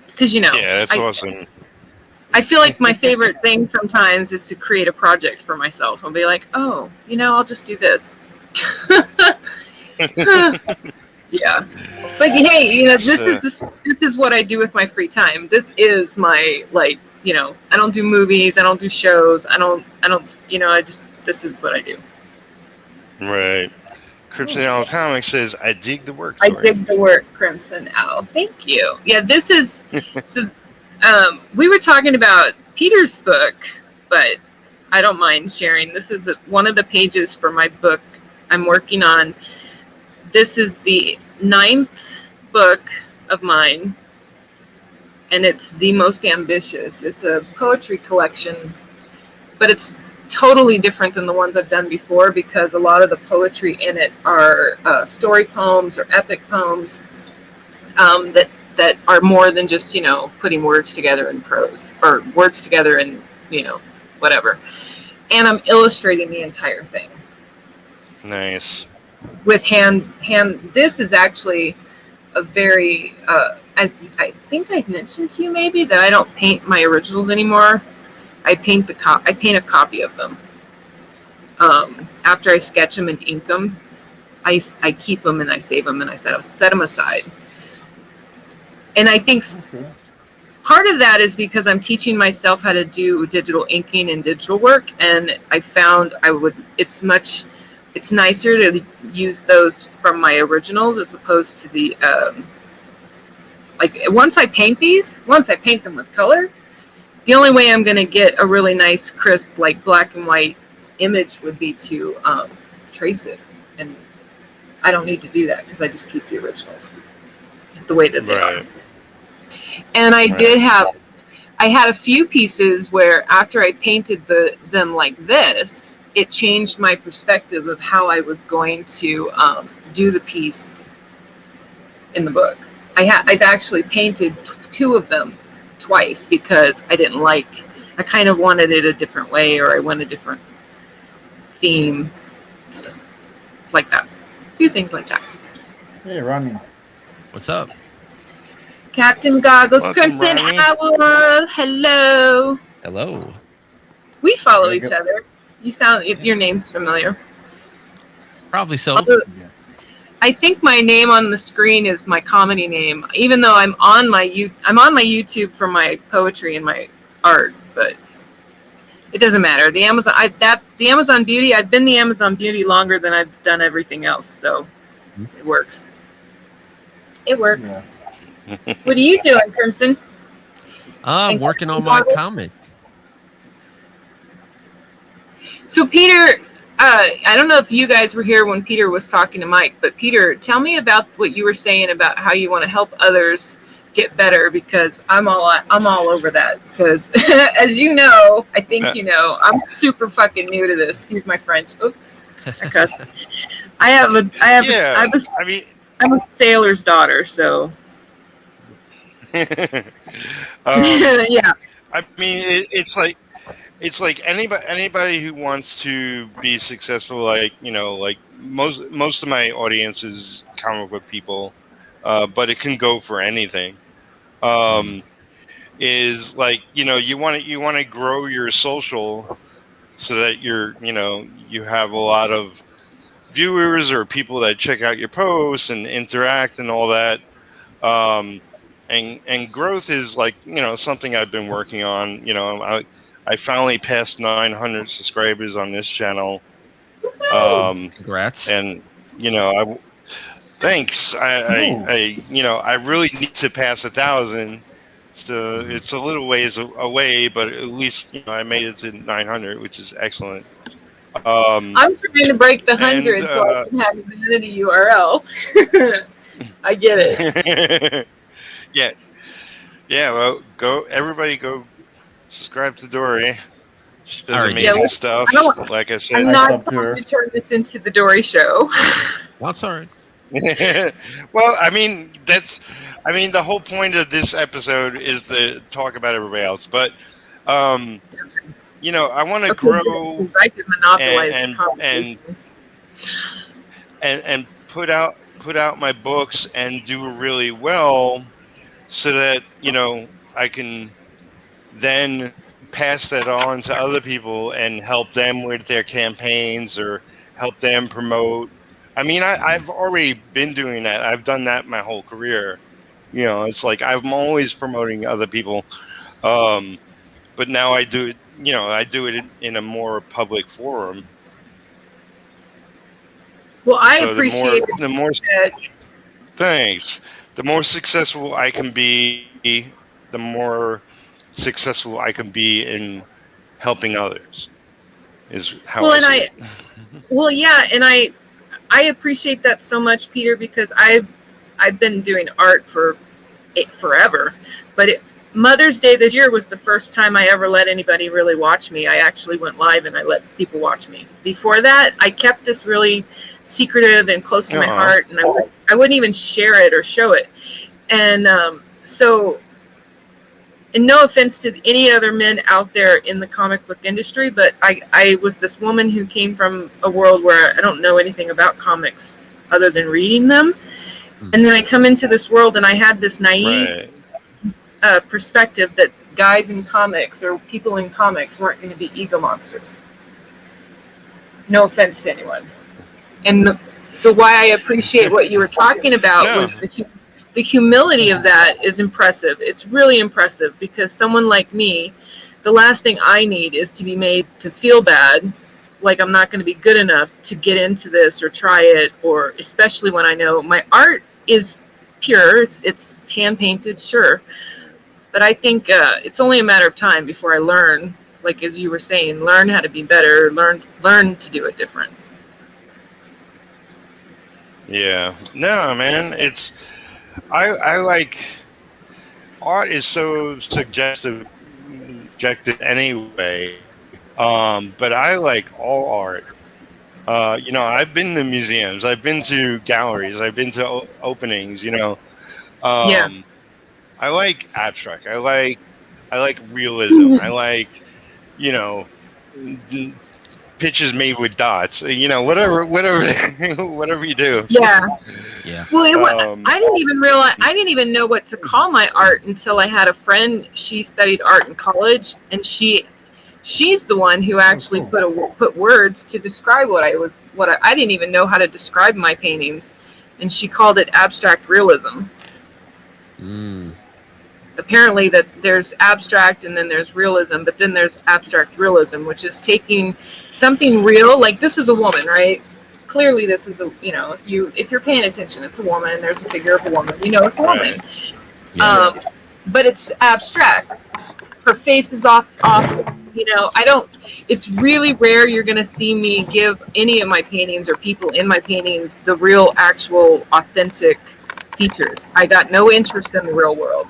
Because yeah, that's awesome. I feel like my favorite thing sometimes is to create a project for myself and be like, oh, I'll just do this. Yeah, but hey, this is what I do with my free time. This is my I don't do movies, I don't do shows, I don't this is what I do. Right. Crimson Owl Comics says, I dig the work. I dig the work, Crimson Owl. Thank you. Yeah, this is so. We were talking about Peter's book, but I don't mind sharing. This is one of the pages for my book, I'm working on. This is the 9th book of mine, and it's the most ambitious. It's a poetry collection, but it's totally different than the ones I've done before because a lot of the poetry in it are story poems or epic poems that are more than just, putting words together in prose or words together in, whatever. And I'm illustrating the entire thing. Nice. With hand. This is actually a very, as I think I mentioned to you maybe, that I don't paint my originals anymore. I paint a copy of them. After I sketch them and ink them, I keep them and I save them and I set them aside. And I think part of that is because I'm teaching myself how to do digital inking and digital work, and I found it's nicer to use those from my originals as opposed to the once I paint them with color, the only way I'm going to get a really nice crisp like black and white image would be to trace it, and I don't need to do that because I just keep the originals the way that they are. And I had a few pieces where after I painted them like this, it changed my perspective of how I was going to do the piece in the book. I've actually painted 2 of them twice because I kind of wanted it a different way, or I want a different theme, so like that. A few things like that. Hey, Ronnie. What's up? Captain Goggles, Welcome, Crimson Ronnie. Owl, hello. Hello. We follow each other. Your name's familiar. Probably so. Although, I think my name on the screen is my comedy name, even though I'm on my YouTube for my poetry and my art, but it doesn't matter. The Amazon Beauty, I've been the Amazon Beauty longer than I've done everything else, so it works. It works. Yeah. What are you doing, Crimson? I'm working on my comic. So Peter, I don't know if you guys were here when Peter was talking to Mike, but Peter, tell me about what you were saying about how you want to help others get better, because I'm all over that. Because as you know, I think you know, I'm super fucking new to this. Excuse my French. Oops, I cussed. I'm a sailor's daughter, so. Yeah. I mean, it's like anybody who wants to be successful. Like most of my audience is comic book people, but it can go for anything. Is like you want to grow your social so that you have a lot of viewers or people that check out your posts and interact and all that. And growth is something I've been working on. I finally passed 900 subscribers on this channel. Congrats. And thanks. I really need to pass 1,000. So it's a little ways away, but at least I made it to 900, which is excellent. I'm trying to break the 100 so I can have a vanity URL. I get it. Yeah. Well, everybody go subscribe to Dory. She does amazing stuff. Like I said, I'm not going to turn this into the Dory show. That's all right. Well, I mean, the whole point of this episode is to talk about everybody else. But, I want to grow I can monopolize and put out my books and do really well, so that I can then pass that on to other people and help them with their campaigns or help them promote. I mean, I've already been doing that. I've done that my whole career. It's like I'm always promoting other people, but now I do it. I do it in a more public forum. Well, I appreciate the more. Thanks. The more successful I can be, the more successful I can be in helping others. Is how I see it. Well, yeah, and I appreciate that so much, Peter, because I've been doing art for forever, but Mother's Day this year was the first time I ever let anybody really watch me. I actually went live and I let people watch me. Before that, I kept this really secretive and close to my heart, and I wouldn't even share it or show it. And so, and no offense to any other men out there in the comic book industry, but I was this woman who came from a world where I don't know anything about comics other than reading them. And then I come into this world and I had this naive perspective that guys in comics or people in comics weren't going to be ego monsters. No offense to anyone. And so why I appreciate what you were talking about was the humility of that is impressive. It's really impressive because someone like me, the last thing I need is to be made to feel bad, like I'm not going to be good enough to get into this or try it, or especially when I know my art is pure. It's hand painted, sure. But I think it's only a matter of time before I learn, like as you were saying, learn how to be better, learn to do it different. Yeah. No, man. I like art is so subjective anyway. But I like all art. I've been to museums, I've been to galleries, I've been to openings. Yeah. I like abstract. I like realism. I like, pitches made with dots. Whatever, whatever you do. Yeah. Yeah. Well, I didn't even know what to call my art until I had a friend. She studied art in college, and she's the one who actually put words to describe what I didn't even know how to describe my paintings, and she called it abstract realism. Apparently that there's abstract and then there's realism, but then there's abstract realism, which is taking something real, like this is a woman, right? Clearly this is if you're paying attention, it's a woman, there's a figure of a woman, it's a woman. Yeah. But it's abstract. Her face is off, it's really rare you're going to see me give any of my paintings or people in my paintings the real, actual, authentic features. I got no interest in the real world.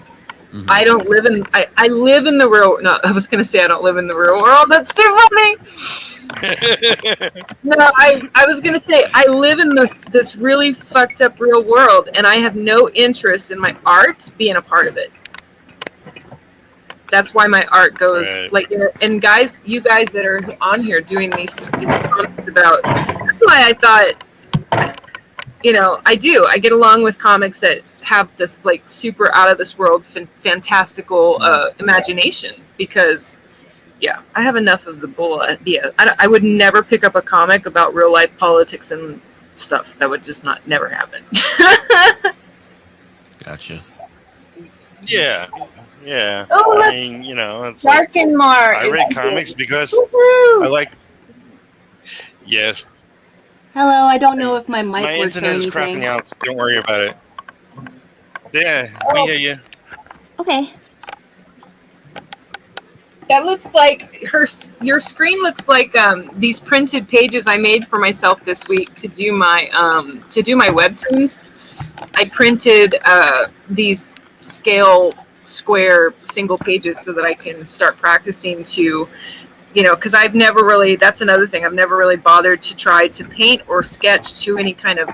Mm-hmm. I don't live in, I live in the real, no, I was going to say I don't live in the real world. That's too funny. No, I was going to say I live in this really fucked up real world, and I have no interest in my art being a part of it. That's why my art goes and guys, you guys that are on here doing these comments about, that's why I thought, I get along with comics that have this like super out of this world, fantastical imagination, because I have enough of the bull. I would never pick up a comic about real life politics and stuff. That would just never happen. Gotcha. Yeah. Yeah. Oh, I mean, it's Mark and Mar. I read comics because I like. Yes. Hello, I don't know if my mic My works or internet is anything. crapping out. So don't worry about it. Yeah, we hear you. Okay. That looks like your screen looks like these printed pages I made for myself this week to do my webtoons. I printed these scale square single pages so that I can start practicing to, because I've never really, that's another thing, I've never really bothered to try to paint or sketch to any kind of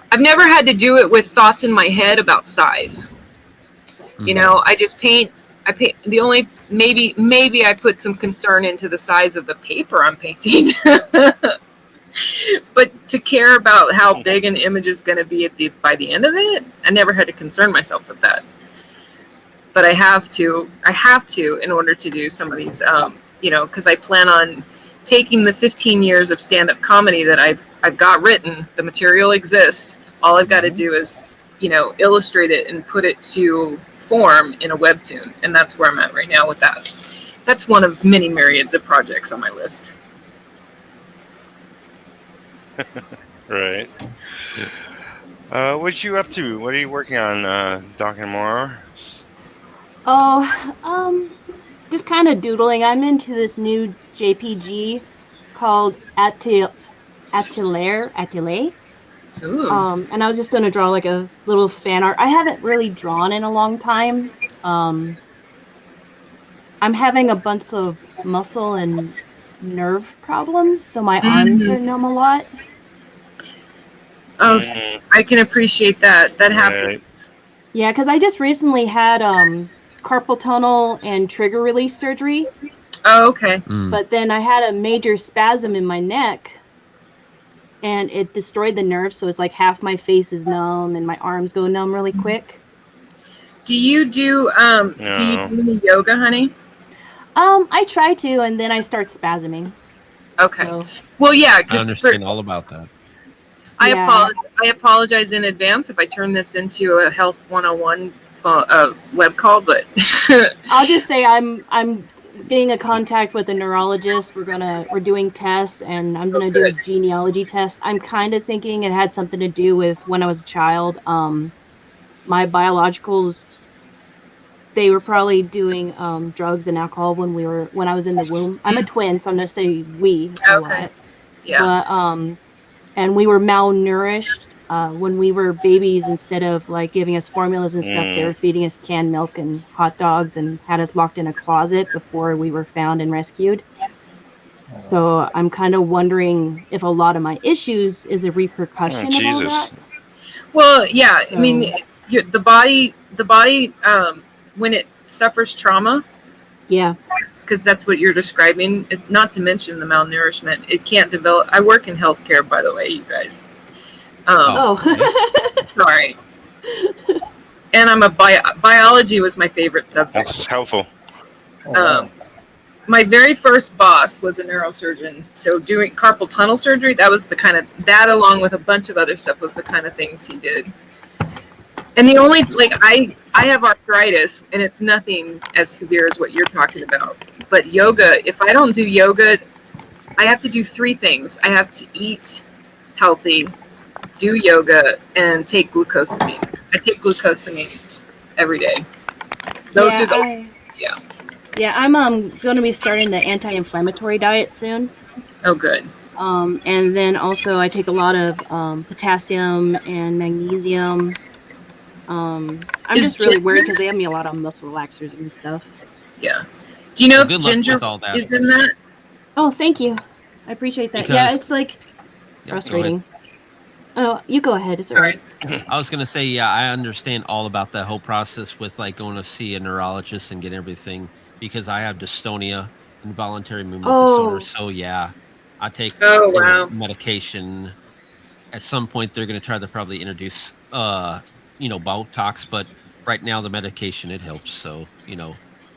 I've never had to do it with thoughts in my head about size. I just paint. I paint. The only maybe I put some concern into the size of the paper I'm painting, but to care about how big an image is going to be by the end of it, I never had to concern myself with that. But I have to in order to do some of these, because I plan on taking the 15 years of stand-up comedy that I've got written. The material exists. All I've got to do is, illustrate it and put it to form in a webtoon, and that's where I'm at right now with that. That's one of many myriads of projects on my list. Right. What you up to? What are you working on, Doc and Mara? Oh, just kind of doodling. I'm into this new JPG called Atelier. Ooh. And I was just gonna draw like a little fan art. I haven't really drawn in a long time. I'm having a bunch of muscle and nerve problems, so my arms are numb a lot. Oh, I can appreciate that. That happens. Right. Yeah, because I just recently had carpal tunnel and trigger release surgery. Oh, okay. But then I had a major spasm in my neck, and it destroyed the nerve. So it's like half my face is numb, and my arms go numb really quick. Do you do any yoga, honey? I try to, and then I start spasming. Okay. So, well, yeah, I understand all about that. I apologize in advance if I turn this into a Health 101 web call, but I'll just say I'm getting a contact with a neurologist. We're doing tests, and I'm gonna do a genealogy test. I'm kind of thinking it had something to do with when I was a child. My biologicals, they were probably doing drugs and alcohol when I was in the womb. I'm a twin, so I'm gonna say we a lot. Yeah. But and we were malnourished when we were babies. Instead of like giving us formulas and stuff, they were feeding us canned milk and hot dogs and had us locked in a closet before we were found and rescued. So I'm kind of wondering if a lot of my issues is a repercussion of all that. Well, yeah, so, I mean, the body, when it suffers trauma, yeah, because that's what you're describing. Not to mention the malnourishment, it can't develop. I work in healthcare, by the way, you guys. Sorry. And I'm a biology was my favorite subject. That's helpful. My very first boss was a neurosurgeon, so doing carpal tunnel surgery, that was the kind of, that along with a bunch of other stuff was the kind of things he did. And the only, like, I have arthritis, and it's nothing as severe as what you're talking about. But yoga, if I don't do yoga, I have to do three things. I have to eat healthy, do yoga, and take glucosamine. I take glucosamine every day. Those are the, Yeah, I'm going to be starting the anti-inflammatory diet soon. Oh, good. And then also I take a lot of potassium and magnesium. I'm just really worried because they have me a lot on muscle relaxers and stuff. Yeah. Do you know if ginger is in that? Oh, thank you. I appreciate that. Yeah, it's like frustrating. Oh, you go ahead. It's all right. I was going to say, yeah, I understand all about that whole process with like going to see a neurologist and get everything because I have dystonia, involuntary movement disorder. So yeah, I take medication. At some point, they're going to try to probably introduce, Botox, but right now the medication, it helps. So,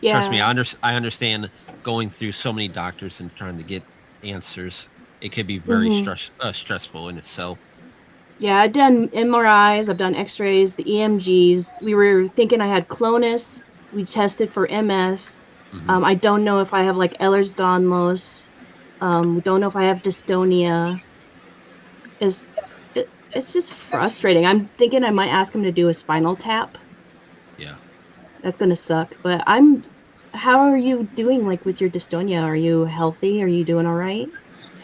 trust me, I understand going through so many doctors and trying to get answers. It could be very stressful in itself. Yeah, I've done MRIs, I've done x-rays, the EMGs. We were thinking I had clonus. We tested for MS. I don't know if I have like Ehlers-Danlos. We don't know if I have dystonia. It's just frustrating. I'm thinking I might ask him to do a spinal tap. Yeah. That's going to suck. But how are you doing like with your dystonia? Are you healthy? Are you doing all right?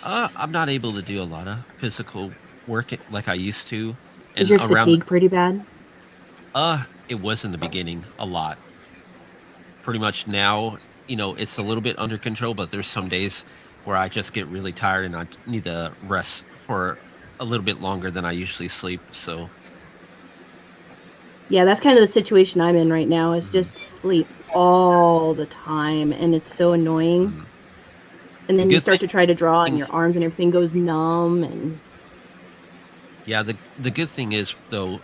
I'm not able to do a lot of physical work like I used to. Is your fatigue pretty bad? It was in the beginning a lot. Pretty much now, it's a little bit under control, but there's some days where I just get really tired and I need to rest for a little bit longer than I usually sleep. So yeah, that's kind of the situation I'm in right now, is just sleep all the time, and it's so annoying. And then you start to try to draw and your arms and everything goes numb. And yeah, the good thing is, though,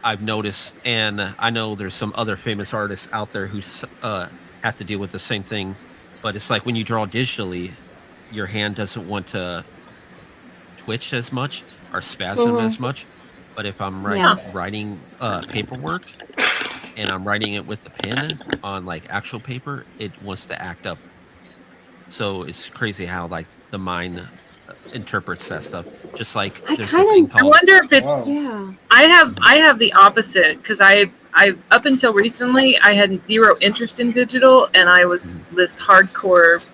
I've noticed, and I know there's some other famous artists out there who have to deal with the same thing, but it's like when you draw digitally, your hand doesn't want to twitch as much or spasm as much. But if I'm writing paperwork and I'm writing it with a pen on like actual paper, it wants to act up. So it's crazy how like the mind interprets that stuff. Just like there's a thing called. I wonder if it's. Yeah. I have the opposite because I up until recently I had zero interest in digital, and I was this hardcore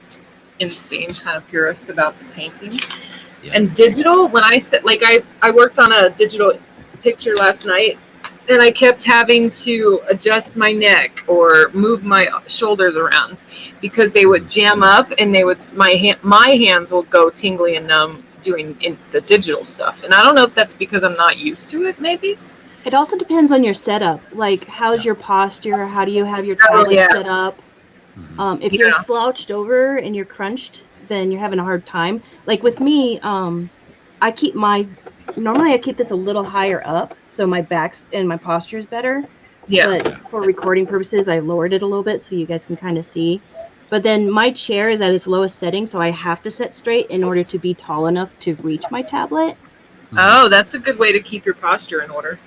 insane kind of purist about the painting. Yeah. And digital, when I said, like, I worked on a digital picture last night, and I kept having to adjust my neck or move my shoulders around because they would jam up, and they would my hands will go tingly and numb doing the digital stuff. And I don't know if that's because I'm not used to it. Maybe it also depends on your setup. Like, how's your posture? How do you have your tablet set up? If you're slouched over and you're crunched, then you're having a hard time. Like with me, I keep this a little higher up, so my back and my posture is better. Yeah. But for recording purposes, I lowered it a little bit so you guys can kind of see. But then my chair is at its lowest setting, so I have to sit straight in order to be tall enough to reach my tablet. Oh, that's a good way to keep your posture in order.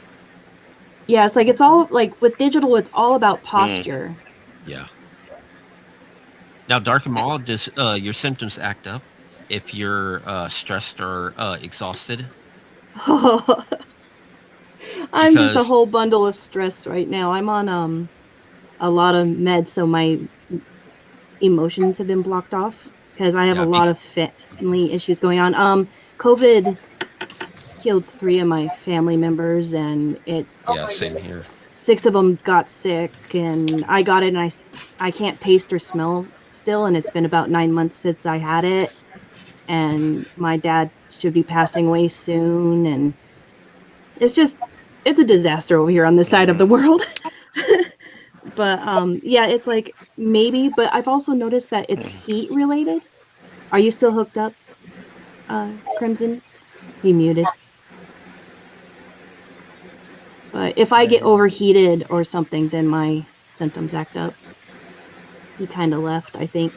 Yeah, it's like, it's all like with digital, it's all about posture. Yeah. Now, Dark and Maul, does your symptoms act up if you're stressed or exhausted? I'm just a whole bundle of stress right now. I'm on a lot of meds, so my emotions have been blocked off because I have a lot of family issues going on. COVID killed 3 of my family members, and same here. 6 of them got sick, and I got it, and I can't taste or smell still, and it's been about 9 months since I had it, and my dad should be passing away soon, and it's a disaster over here on this side of the world. But it's like maybe, but I've also noticed that it's heat related. Are you still hooked up, Crimson? He muted. But if I get overheated or something, then my symptoms act up. He kind of left, I think.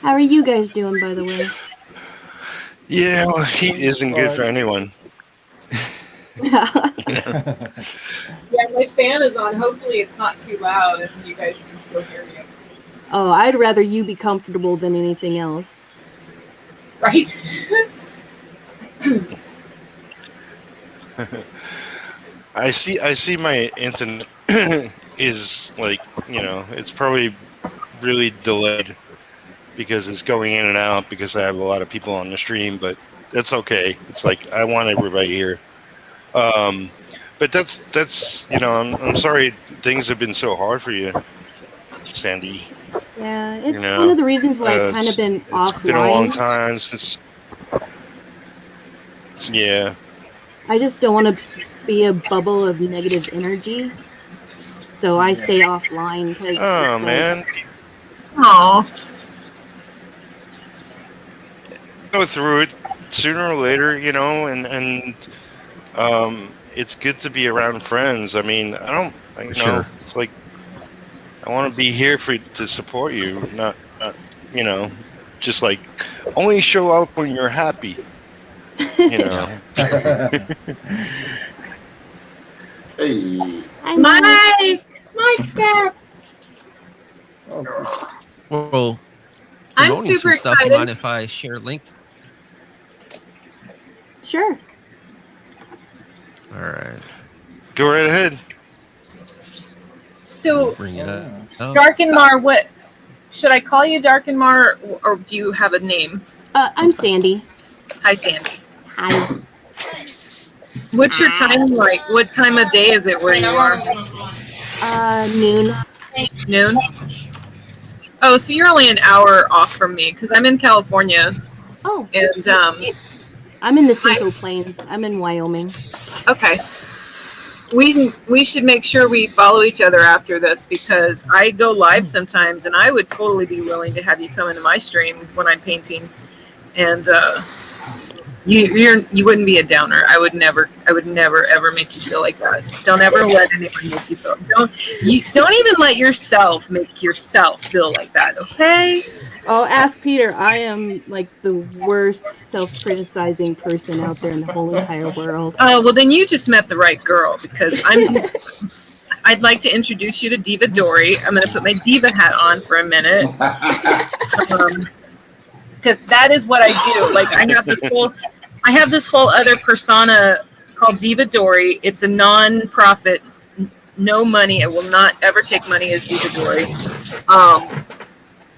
How are you guys doing, by the way? Yeah, well, heat isn't good for anyone. Yeah, my fan is on. Hopefully it's not too loud and you guys can still hear me. Oh, I'd rather you be comfortable than anything else. Right? I see my internet is like, it's probably really delayed because it's going in and out because I have a lot of people on the stream, but that's okay. It's like I want everybody here. But that's I'm sorry things have been so hard for you, Sandy. Yeah, it's one of the reasons why I've kind of been offline. It's been a long time since. Yeah. I just don't want to be a bubble of negative energy, so I stay offline. Oh man. Aww. Go through it sooner or later, and it's good to be around friends. I mean, sure. It's like I want to be here to support you, not just like only show up when you're happy. Hey. My step. Well, I'm super excited. You mind if I share a link? Sure. All right. Go right ahead. So, Dark and Mar, what should I call you, Dark and Mar, or do you have a name? I'm Sandy. Hi, Sandy. Hi. What's your time like? What time of day is it where you are? Noon. Noon? Oh, so you're only an hour off from me because I'm in California. Oh. And I'm in the Central Plains. I'm in Wyoming. Okay. We should make sure we follow each other after this because I go live sometimes, and I would totally be willing to have you come into my stream when I'm painting. And you wouldn't be a downer. I would never ever make you feel like that. Don't ever let anyone make you feel. Don't even let yourself make yourself feel like that. Okay. Oh, ask Peter. I am like the worst self-criticizing person out there in the whole entire world. Oh, well, then you just met the right girl because I'd like to introduce you to Diva Dory. I'm going to put my diva hat on for a minute. Because that is what I do. Like I have this whole other persona called Diva Dory. It's a non-profit no money. I will not ever take money as Diva Dory.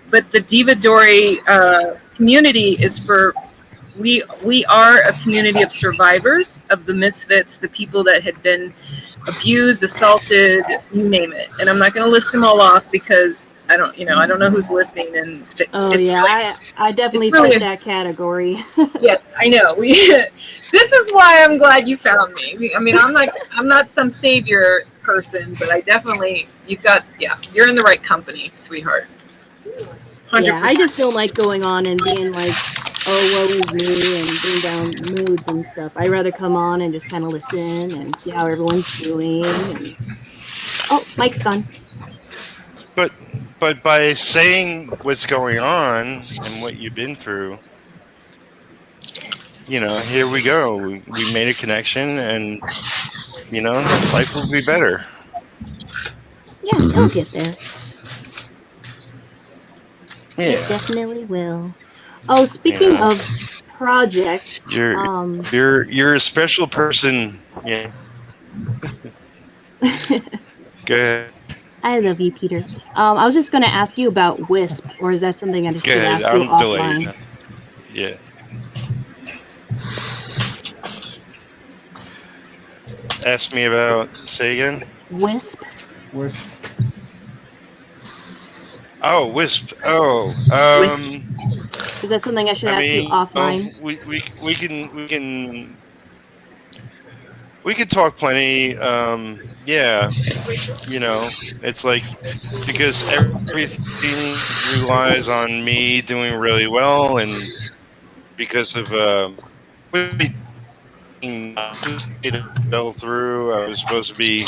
But the Diva Dory community is for, we are a community of survivors of the misfits, the people that had been abused, assaulted, you name it. And I'm not going to list them all off because I don't know who's listening. And I definitely fit that category. Yes, I know. This is why I'm glad you found me. I mean, I'm not some savior person, but I definitely, you're in the right company, sweetheart. 100%. Yeah, I just don't like going on and being like, oh, woe is me, and bring down moods and stuff. I'd rather come on and just kind of listen and see how everyone's doing. And... Oh, mic's gone. But by saying what's going on and what you've been through, here we go. We made a connection, and life will be better. Yeah, it'll get there. Yeah, it definitely will. Oh, speaking of projects, you're a special person. Yeah. Go ahead. I love you, Peter. I was just going to ask you about Wisp, or is that something I just should ask you offline? Delayed. Yeah. Ask me about. Say again. Wisp. Oh, Wisp. Oh, Is that something I should ask you offline? We could talk plenty. Yeah, it's like, because everything relies on me doing really well, and because of it fell through. I was supposed to be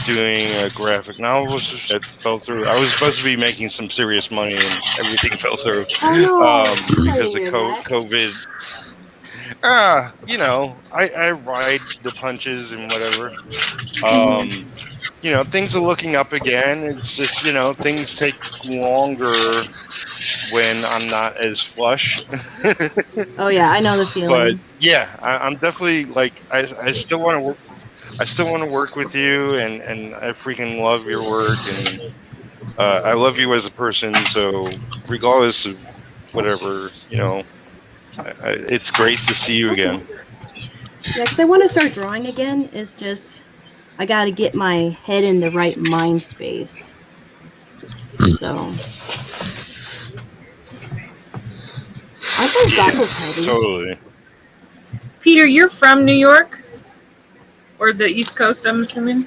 doing a graphic novel that fell through. I was supposed to be making some serious money, and everything fell through because of COVID. I ride the punches and whatever. Things are looking up again. It's just, things take longer when I'm not as flush. Oh yeah, I know the feeling. But yeah, I'm definitely like, I still want to work. I still want to work with you, and I freaking love your work, and I love you as a person. So regardless of whatever, it's great to see you again. Yeah, because I want to start drawing again. It's just I got to get my head in the right mind space. So aren't those goggles heavy? Totally. Peter, you're from New York? Or the East Coast, I'm assuming?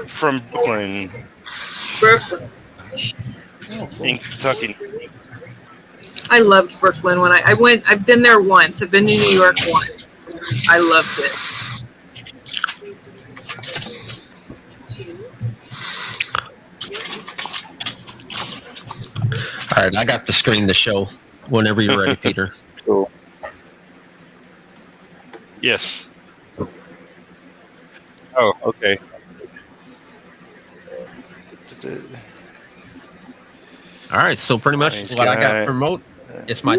From Brooklyn. In Kentucky. I loved Brooklyn when I went. I've been there once. I've been to New York once. I loved it. All right, I got the screen to show whenever you're ready, Peter. Cool. Yes. Oh, okay. All right, so pretty much what I got to promote is my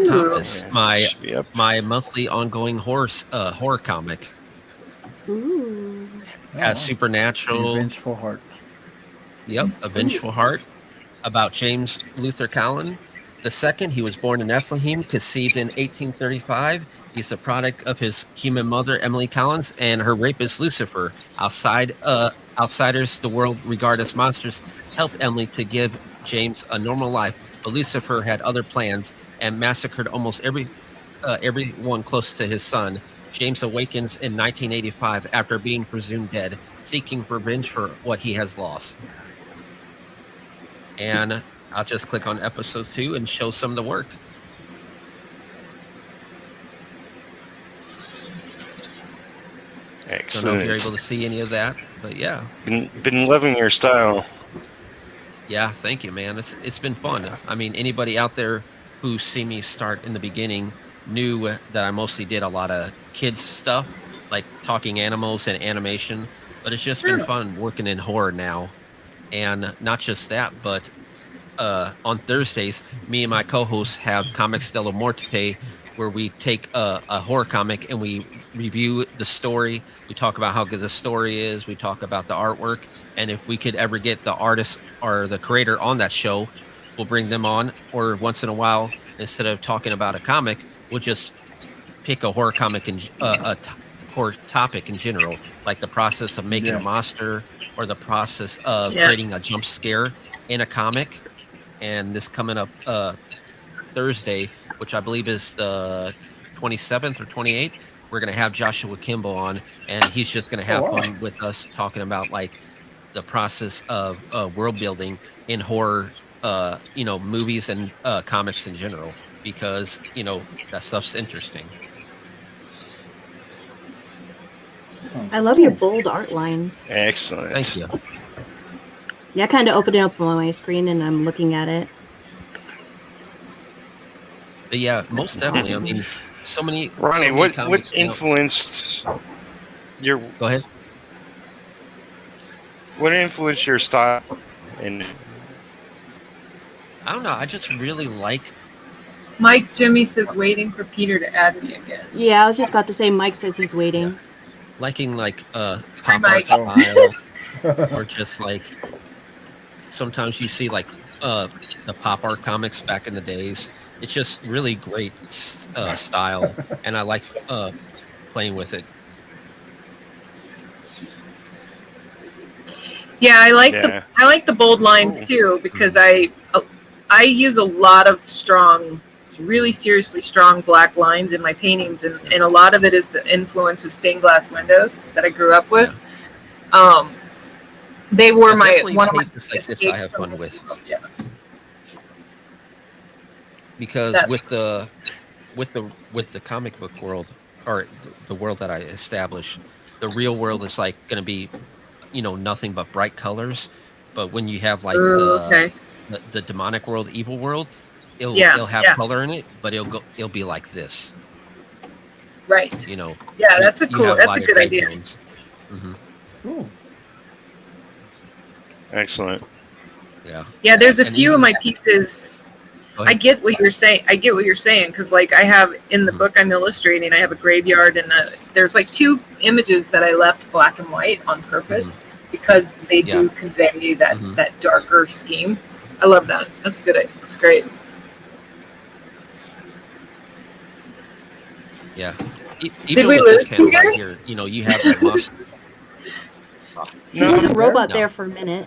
my monthly ongoing horror comic. Ooh. Supernatural. A Vengeful Heart. Yep, A Vengeful Heart, about James Luther Callan II. He was born in Bethlehem, conceived in 1835. He's the product of his human mother, Emily Collins, and her rapist, Lucifer. Outsiders the world regard as monsters helped Emily to give James a normal life, but Lucifer had other plans and massacred almost everyone close to his son. James awakens in 1985 after being presumed dead, seeking revenge for what he has lost. And I'll just click on episode 2 and show some of the work. Excellent. Don't know if you're able to see any of that, but yeah. Been loving your style. Yeah, thank you, man. It's been fun. I mean, anybody out there who see me start in the beginning knew that I mostly did a lot of kids stuff, like talking animals and animation. But it's just been fun working in horror now. And not just that, but on Thursdays, me and my co-hosts have Comics Della Morte, where we take a horror comic and we review the story. We talk about how good the story is. We talk about the artwork. And if we could ever get the artist or the creator on that show, we'll bring them on. Or once in a while, instead of talking about a comic, we'll just pick a horror comic and horror topic in general, like the process of making a monster or the process of creating a jump scare in a comic. And this coming up Thursday, which I believe is the 27th or 28th, we're going to have Joshua Kimball on, and he's just going to have fun with us talking about like the process of world building in horror, movies and comics in general, because that stuff's interesting. I love your bold art lines. Excellent. Thank you. Yeah, I kind of opened it up on my screen and I'm looking at it. But yeah, most definitely. I mean, so many. Ronnie, so many what comics, influenced your? Go ahead. What influenced your style? And I don't know. I just really like. Mike Jimmy says waiting for Peter to add me again. Yeah, I was just about to say Mike says he's waiting. Liking like pop Mike. art style, or just like sometimes you see like the pop art comics back in the days. It's just really great style, and I like playing with it. Yeah, I like the bold lines too, because I use a lot of strong, really seriously strong black lines in my paintings, and a lot of it is the influence of stained glass windows that I grew up with. They were one of my pages like this I have fun with. Yeah. Because with the comic book world, or the world that I established, the real world is like going to be, nothing but bright colors. But when you have like the demonic world, evil world, it'll have color in it, but it'll be like this. Right. Yeah, that's a good idea. Mm-hmm. Cool. excellent. Yeah. Yeah, there's a few of my pieces. I get what you're saying. Because like I have in the book I'm illustrating, I have a graveyard, and there's like two images that I left black and white on purpose because they do convey that darker scheme. I love that. That's good. It's great. Yeah. Did we lose panel right here, you have that monster. There was a robot there for a minute.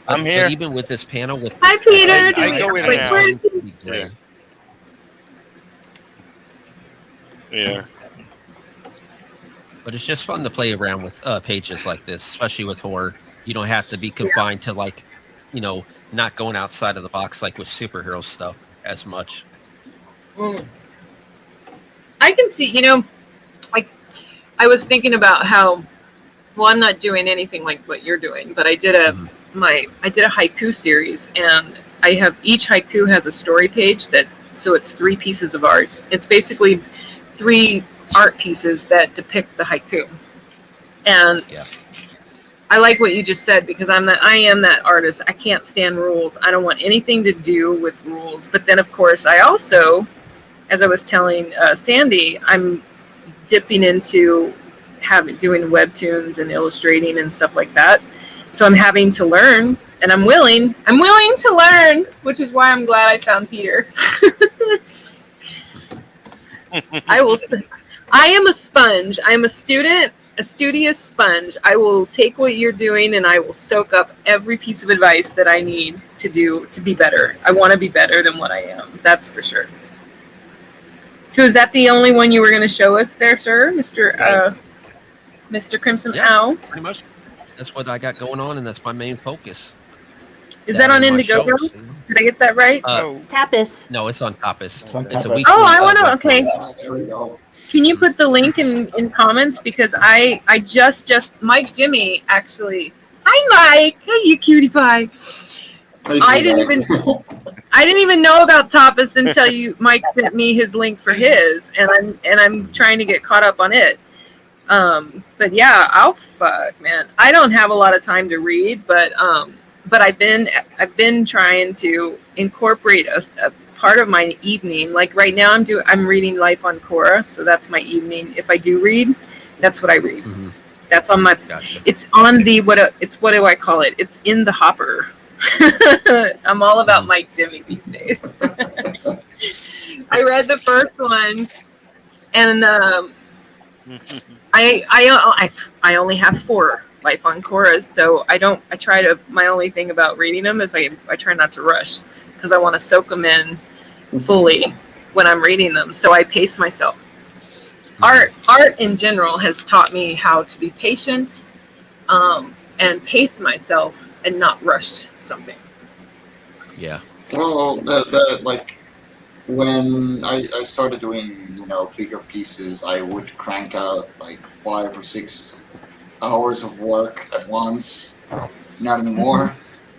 I'm here. But even with this panel, Hi, Peter. I go in and out. Yeah. But it's just fun to play around with pages like this, especially with horror. You don't have to be confined to like, not going outside of the box like with superhero stuff as much. I can see, like I was thinking about how, well, I'm not doing anything like what you're doing, but I did a haiku series, and I have each haiku has a story page so it's 3 pieces of art. It's basically 3 art pieces that depict the haiku. And I like what you just said, because I am that artist. I can't stand rules. I don't want anything to do with rules. But then of course I also, as I was telling Sandy, I'm dipping into doing webtoons and illustrating and stuff like that. So I'm having to learn, and I'm willing to learn, which is why I'm glad I found Peter. I am a sponge. I'm a student, a studious sponge. I will take what you're doing and I will soak up every piece of advice that I need to be better. I want to be better than what I am. That's for sure. So is that the only one you were going to show us there, sir, Mr. Crimson Owl? Pretty much. That's what I got going on, and that's my main focus. Is that on Indiegogo? Did I get that right? Tapas. No, it's on Tapas. It's a weekly, I want to. Okay. Can you put the link in comments, because I just Mike Jimmy actually. Hi Mike. Hey you cutie pie. I didn't even know about Tapas until Mike sent me his link for his, and I'm trying to get caught up on it. But yeah, man. I don't have a lot of time to read, but I've been trying to incorporate a part of my evening. Like right now I'm reading Life on Quora, so that's my evening. If I do read, that's what I read. Mm-hmm. That's on my, Gotcha. it's on the, what do I call it? It's in the hopper. I'm all about Mike Jimmy these days. I read the first one, and I only have 4 Life on Quoras, so my only thing about reading them is I try not to rush, because I want to soak them in fully when I'm reading them, so I pace myself. Art in general has taught me how to be patient, and pace myself and not rush something. Yeah. Well, like when I started doing, bigger pieces, I would crank out like 5 or 6 hours of work at once. Not anymore,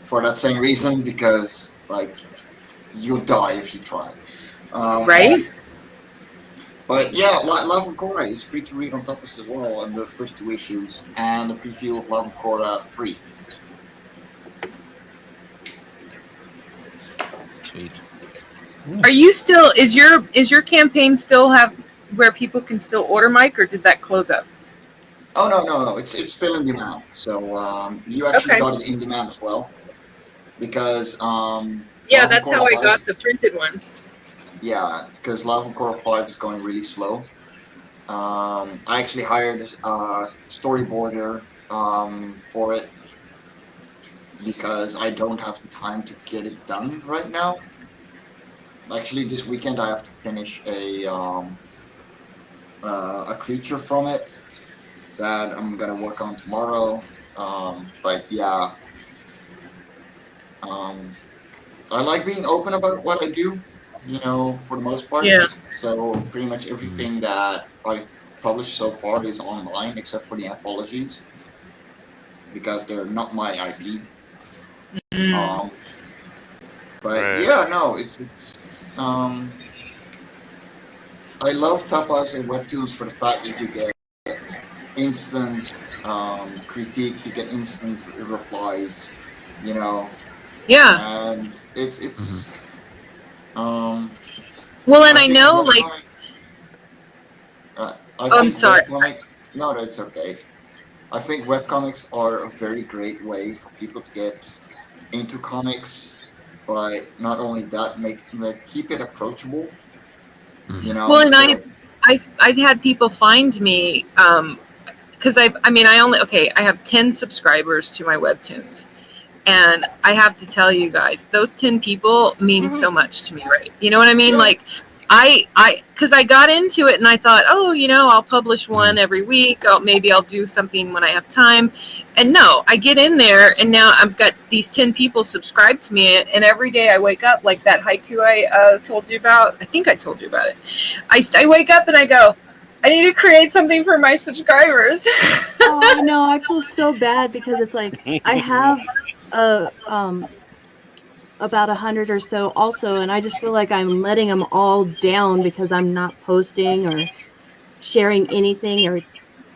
for that same reason, because like you'll die if you try. Right? But yeah, Love and Korra is free to read on Tapas as well, and the first 2 issues, and a preview of Love and Korra 3. Sweet. Are you still, is your campaign still have where people can still order, Mike, or did that close up? Oh no, it's still in demand. So you actually got it in demand as well, because yeah, that's how I got the printed one. Yeah, because Love and Korra 5 is going really slow. I actually hired a storyboarder for it, because I don't have the time to get it done right now. Actually, this weekend I have to finish a creature from it that I'm gonna work on tomorrow. But yeah, I like being open about what I do, for the most part. Yeah. So pretty much everything that I've published so far is online, except for the anthologies, because they're not my IP. But Right. yeah, no, it's I love tapas and webtoons for the fact that you get instant critique, you get instant replies, Yeah. and it's well, and I know, like, I'm sorry. No, that's okay. I think webcomics are a very great way for people to get into comics, but not only that, keep it approachable. Well, and I've had people find me, because I have 10 subscribers to my webtoons, and I have to tell you guys, those 10 people mean so much to me, right? You know what I mean? Yeah. Like, because I got into it and I thought, I'll publish one every week. Maybe I'll do something when I have time. And no, I get in there and now I've got these 10 people subscribed to me. And every day I wake up, like that haiku I told you about. I think I told you about it. I wake up and I go, I need to create something for my subscribers. Oh, I know. I feel so bad because it's like I have about 100 or so also, and I just feel like I'm letting them all down because I'm not posting or sharing anything,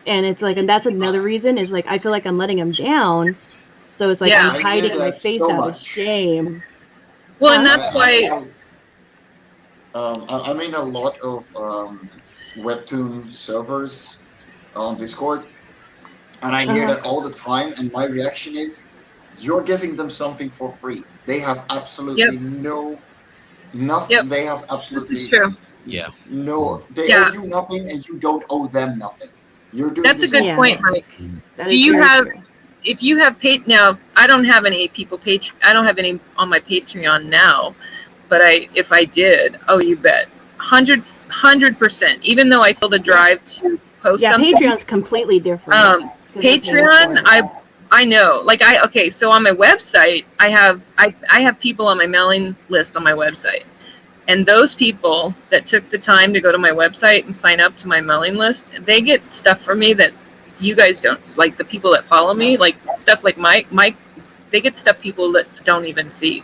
and it's like, and that's another reason is like I feel like I'm letting them down, so it's like I'm hiding my face out of shame. Well, and that's why I'm in a lot of webtoon servers on Discord, and I hear that all the time, and my reaction is, you're giving them something for free. They have absolutely nothing. Yep. They have absolutely this is true. No, they owe you nothing, and you don't owe them nothing. You're doing. That's a good point, Mike. Do you have? True. If you have paid now, I don't have any people I don't have any on my Patreon now, but if I did, you bet, 100%. Even though I feel the drive to post something. Yeah, Patreon's completely different. Patreon, I know. Like so on my website, I have people on my mailing list on my website. And those people that took the time to go to my website and sign up to my mailing list, they get stuff from me that you guys don't. Like the people that follow me, like stuff like Mike, they get stuff people that don't even see.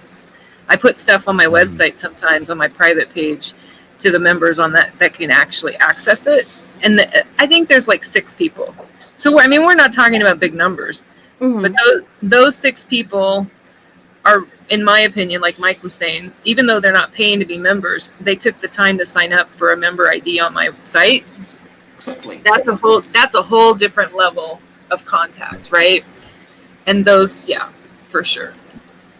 I put stuff on my website sometimes on my private page to the members on that can actually access it. And I think there's like 6 people. So, I mean, we're not talking about big numbers. But those 6 people are in my opinion, like Mike was saying, even though they're not paying to be members, they took the time to sign up for a member ID on my site. Exactly. That's a whole different level of contact, right? And those, yeah, for sure.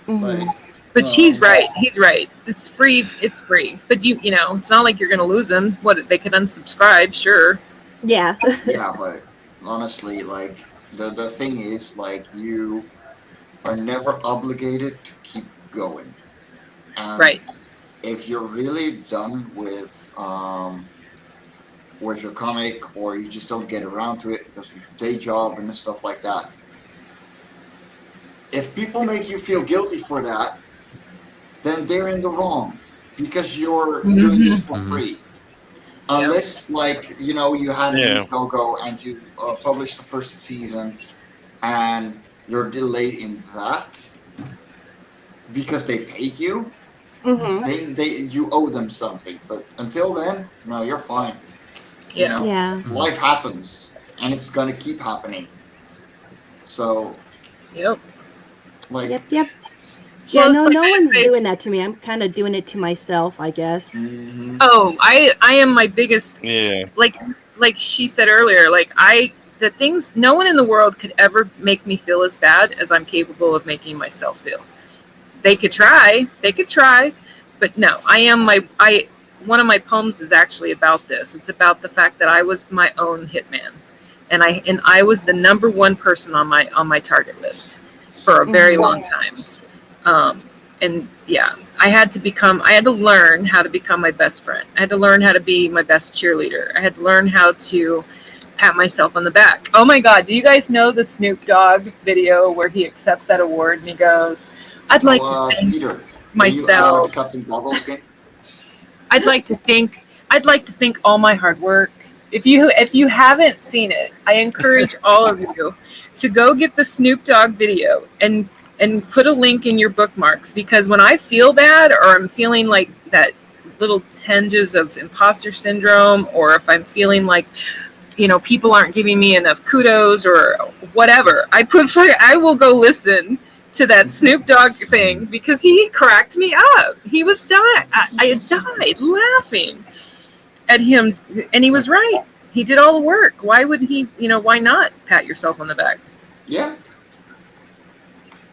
Like, But he's right. He's right. It's free. It's free. But you know, it's not like you're gonna lose them. What, they could unsubscribe, sure. Yeah. yeah, but honestly, like the thing is, like, you are never obligated to keep going. Right. If you're really done with your comic, or you just don't get around to it because of your day job and stuff like that, if people make you feel guilty for that, then they're in the wrong, because you're doing this for free. Unless, like, you know, you had an Indiegogo and you published the first season and you're delayed in that because they paid you, you owe them something. But until then, no, you're fine. You know, life happens, and it's gonna keep happening. So, like, yep. Yeah, Well, no, it's like no one's doing that to me. I'm kind of doing it to myself, I guess. Oh, I am my biggest. Like she said earlier, like the things, no one in the world could ever make me feel as bad as I'm capable of making myself feel. They could try, but no, one of my poems is actually about this. It's about the fact that I was my own hitman, and I was the number one person on my target list for a very long time. And yeah, I had to learn how to become my best friend. I had to learn how to be my best cheerleader. I had to learn how to pat myself on the back. Oh my God, do you guys know the Snoop Dogg video where he accepts that award and he goes, I'd like to thank Peter, myself. Captain Goggles game? I'd like to thank all my hard work. If you haven't seen it, I encourage all of you to go get the Snoop Dogg video and put a link in your bookmarks, because when I feel bad, or I'm feeling like that little tinges of imposter syndrome, or if I'm feeling like, you know, people aren't giving me enough kudos or whatever, I will go listen to that Snoop Dogg thing, because he cracked me up. He was dying. I died laughing at him, and he was right. He did all the work. Why would he, why not pat yourself on the back? Yeah.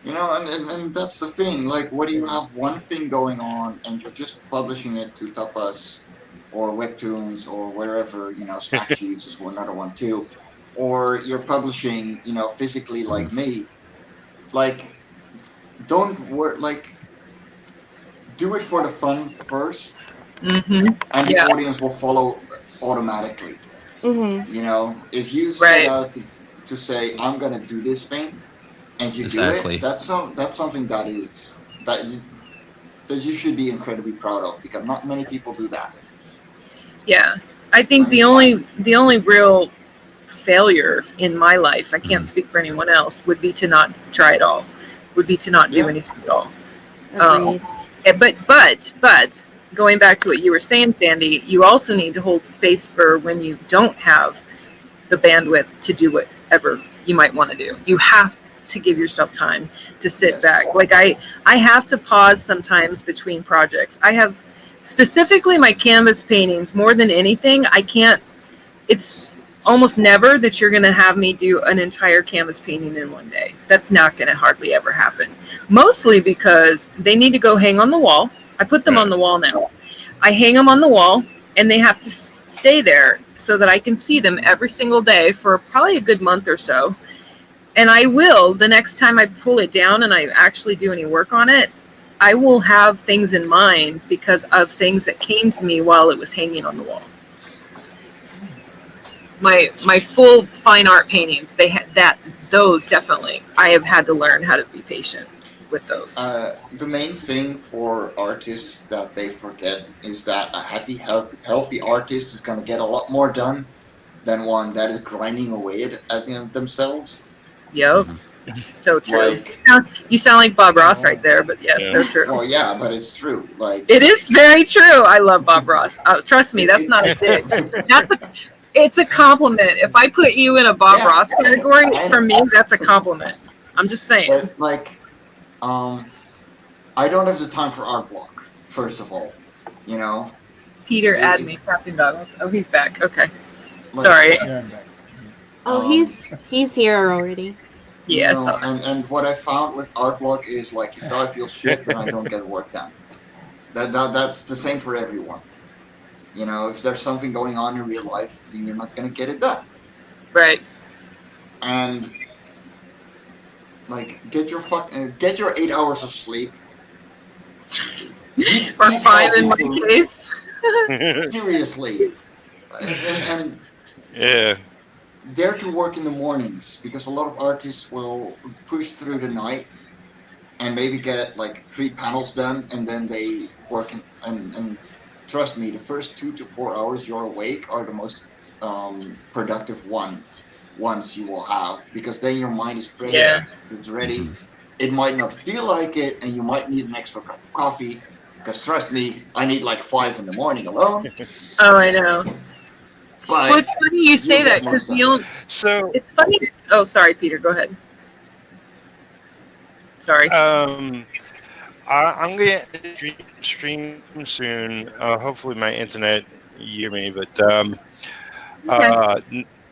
You know, and that's the thing. Like, what do you have one thing going on and you're just publishing it to Tapas or Webtoons or wherever, Stack Sheets is another one too. Or you're publishing, physically, like me. Like, don't work, like, do it for the fun first, and the audience will follow automatically. You know, if you set out to say, I'm going to do this thing, and you do it, that's something that you should be incredibly proud of, because not many people do that. Yeah, I think the only real failure in my life, I can't speak for anyone else, would be to not try at all, would be to not do anything at all. But going back to what you were saying, Sandy, you also need to hold space for when you don't have the bandwidth to do whatever you might want to do. You have to give yourself time to sit back. Like I have to pause sometimes between projects. I have, specifically my canvas paintings, more than anything, it's almost never that you're going to have me do an entire canvas painting in one day. That's not going to hardly ever happen. Mostly because they need to go hang on the wall. I put them on the wall now. I hang them on the wall, and they have to stay there so that I can see them every single day for probably a good month or so. And I will, the next time I pull it down and I actually do any work on it, I will have things in mind because of things that came to me while it was hanging on the wall. My full fine art paintings, those definitely, I have had to learn how to be patient with those. The main thing for artists that they forget is that a happy, healthy artist is going to get a lot more done than one that is grinding away at themselves. Yep. So true. You sound like Bob Ross right there, but yes, so true. Well, yeah, but it's true. Like, it is very true. I love Bob Ross. Trust me, that's not a dig. It's a compliment. If I put you in a Bob Ross category, for me, that's a compliment. I'm just saying. But, like, I don't have the time for art block. First of all, you know. Peter, add me, Captain Douglas. Oh, he's back. Okay. Like, Sorry. Yeah, I'm back. Oh, he's here already. Yeah. You know, and what I found with art block is like if I feel shit, then I don't get work done. That's the same for everyone. You know, if there's something going on in real life, then you're not gonna get it done. Right. And like, get your 8 hours of sleep. Or 5 in my case. Seriously, and yeah. dare to work in the mornings because a lot of artists will push through the night and maybe get like 3 panels done, and then they work and trust me, the first 2 to 4 hours you're awake are the most productive ones you will have, because then your mind is fresh, it's ready. It might not feel like it, and you might need an extra cup of coffee, because trust me, I need like 5 in the morning alone. Oh, I know. But well, it's funny you say that because so it's funny. Oh, sorry, Peter. Go ahead. Sorry. I'm gonna stream soon. Hopefully, my internet hear me, but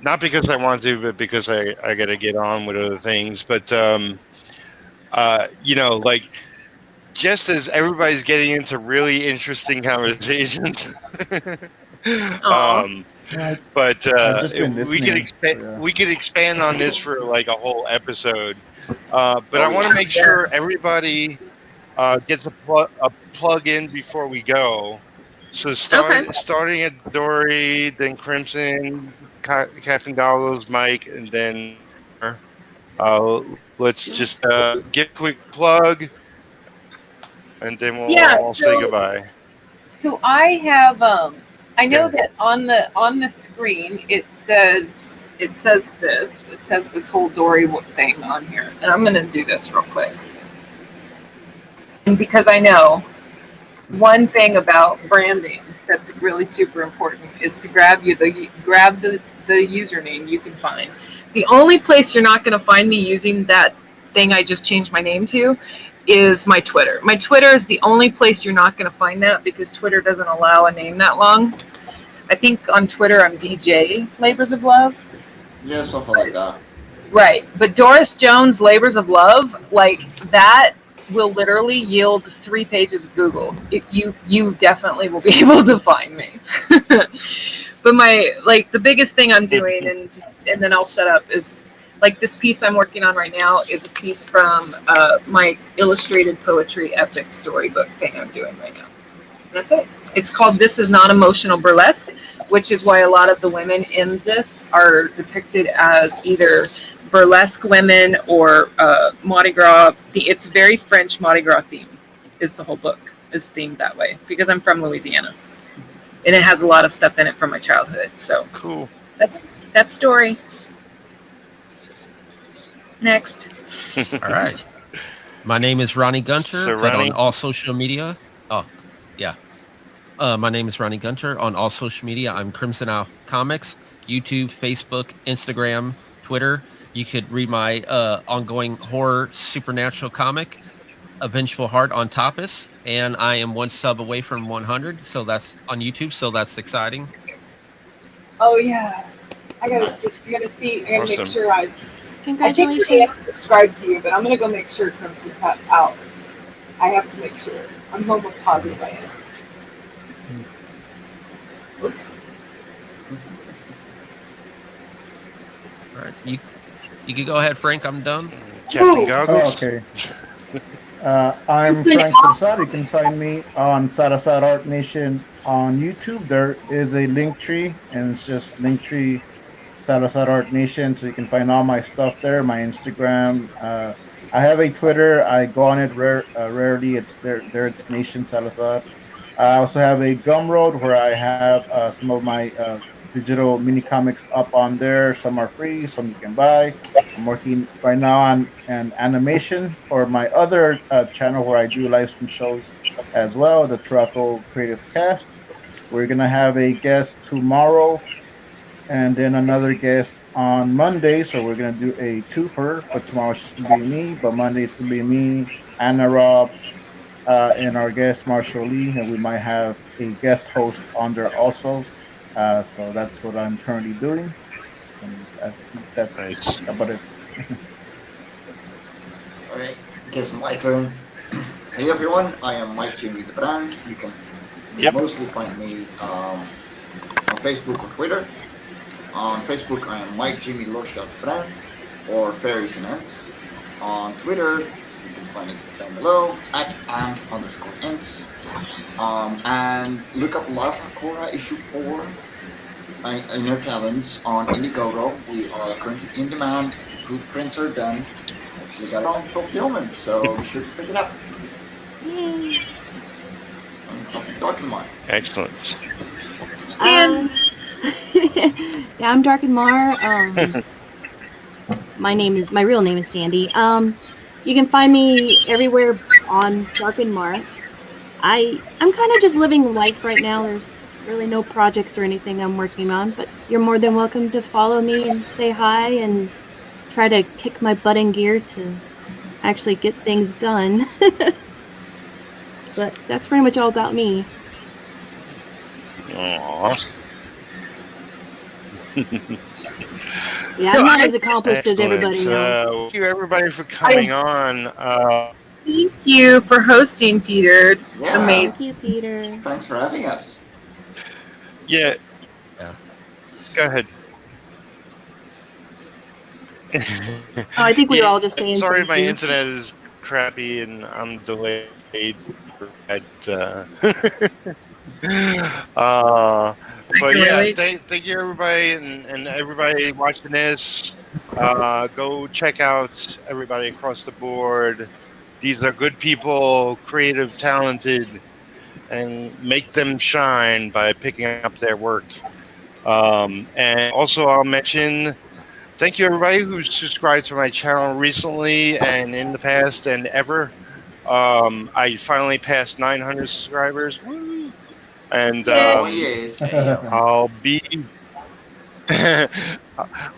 not because I want to, but because I got to get on with other things. But like, just as everybody's getting into really interesting conversations. But we could expand on this for like a whole episode. But I want to make sure everybody gets a plug in before we go. So starting at Dory, then Crimson, Captain Goggles, Mike, and then let's just give a quick plug, and then we'll all say goodbye. So I have I know that on the screen it says this whole Dory thing on here, and I'm gonna do this real quick. And because I know one thing about branding that's really super important is to grab the username you can find. The only place you're not going to find me using that thing I just changed my name to is my Twitter. My Twitter is the only place you're not going to find that, because Twitter doesn't allow a name that long. I think on Twitter I'm DJ Labors of Love. Yeah, something like that. Right. But Doris Jones Labors of Love, like that will literally yield 3 pages of Google. You definitely will be able to find me. But the biggest thing I'm doing, and then I'll shut up, is like this piece I'm working on right now is a piece from my illustrated poetry epic storybook thing I'm doing right now. And that's it. It's called This Is Not Emotional Burlesque, which is why a lot of the women in this are depicted as either burlesque women or Mardi Gras. It's very French Mardi Gras theme. Is the whole book is themed that way, because I'm from Louisiana, and it has a lot of stuff in it from my childhood. So cool. That's that story. Next. All right. My name is Ronnie Gunter. So Ronnie, on all social media. Oh, yeah. My name is Ronnie Gunter. On all social media, I'm Crimson Owl Comics, YouTube, Facebook, Instagram, Twitter. You could read my ongoing horror supernatural comic, A Vengeful Heart on Tapas, and I am 1 sub away from 100, so that's on YouTube, so that's exciting. Oh yeah, I gotta see. I gotta make sure I Congratulations. think I subscribe to you, but I'm gonna go make sure Crimson cut out. I have to make sure. I'm almost positive I am. Oops. All right, you can go ahead, Frank. I'm done. Captain Goggles. Okay. I'm Frank Salazar. You can find me on Salazar Art Nation on YouTube. There is a link tree, and it's just Linktree Salazar Art Nation, so you can find all my stuff there. My Instagram. I have a Twitter. I go on it rarely. It's there. It's Nation Salazar. I also have a Gumroad where I have some of my digital mini comics up on there. Some are free, some you can buy. I'm working right now on an animation for my other channel where I do live stream shows as well, the Turaco Creative Cast. We're going to have a guest tomorrow and then another guest on Monday. So we're going to do a twofer, but tomorrow it's just going to be me. But Monday it's going to be me, Anna Rob, and our guest Marshall Lee, and we might have a guest host on there also. So that's what I'm currently doing, and I think that's Nice. about it. All right, guess my turn. Hey everyone, I am Mike Jimmy the Brand. You can Yep. mostly find me on Facebook or Twitter. On Facebook, I am Mike Jimmy Loshat Brand or Fairies and Ants. On Twitter, you can find it down below at ant_ants. And look up Love Hakora issue 4 Inner Talents on Indiegogo. We are currently in demand. Proof prints are done. Actually got it on fulfillment, so be sure to pick it up. Yay. I'm talking Mark. Excellent. Yeah, I'm Dark and Mar. My real name is Sandy. You can find me everywhere on Dark and Mar. I'm kind of just living life right now. There's really no projects or anything I'm working on, but you're more than welcome to follow me and say hi and try to kick my butt in gear to actually get things done. But that's pretty much all about me. Aww. Yeah, I'm not as accomplished as everybody else. Thank you everybody for coming on. Thank you for hosting, Peter. It's Yeah. amazing. Thank you, Peter. Thanks for having us. Yeah. Yeah. Go ahead. Oh, I think we were all just saying Sorry, thank my you. internet is crappy and I'm delayed. At, but yeah, thank you everybody and everybody watching this. Go check out everybody across the board. These are good people, creative, talented, and make them shine by picking up their work. And also, I'll mention thank you everybody who's subscribed to my channel recently and in the past and ever. I finally passed 900 subscribers. Woo! And Oh yes. I'll be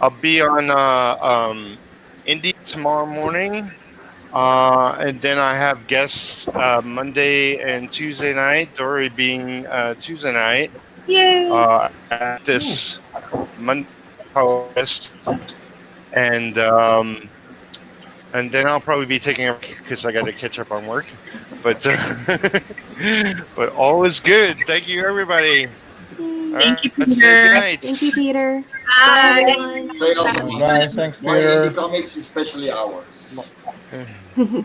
I'll be on India tomorrow morning. And then I have guests Monday and Tuesday night. Dory being Tuesday night. Yay! At this Monday host, and then I'll probably be taking a break because I got to catch up on work. But but all is good. Thank you, everybody. Thank you, Let's say Peter. good night. Thank you, Peter. Bye. Bye, Say also, Bye. Thanks, my indie Peter. comics, especially ours. everyone.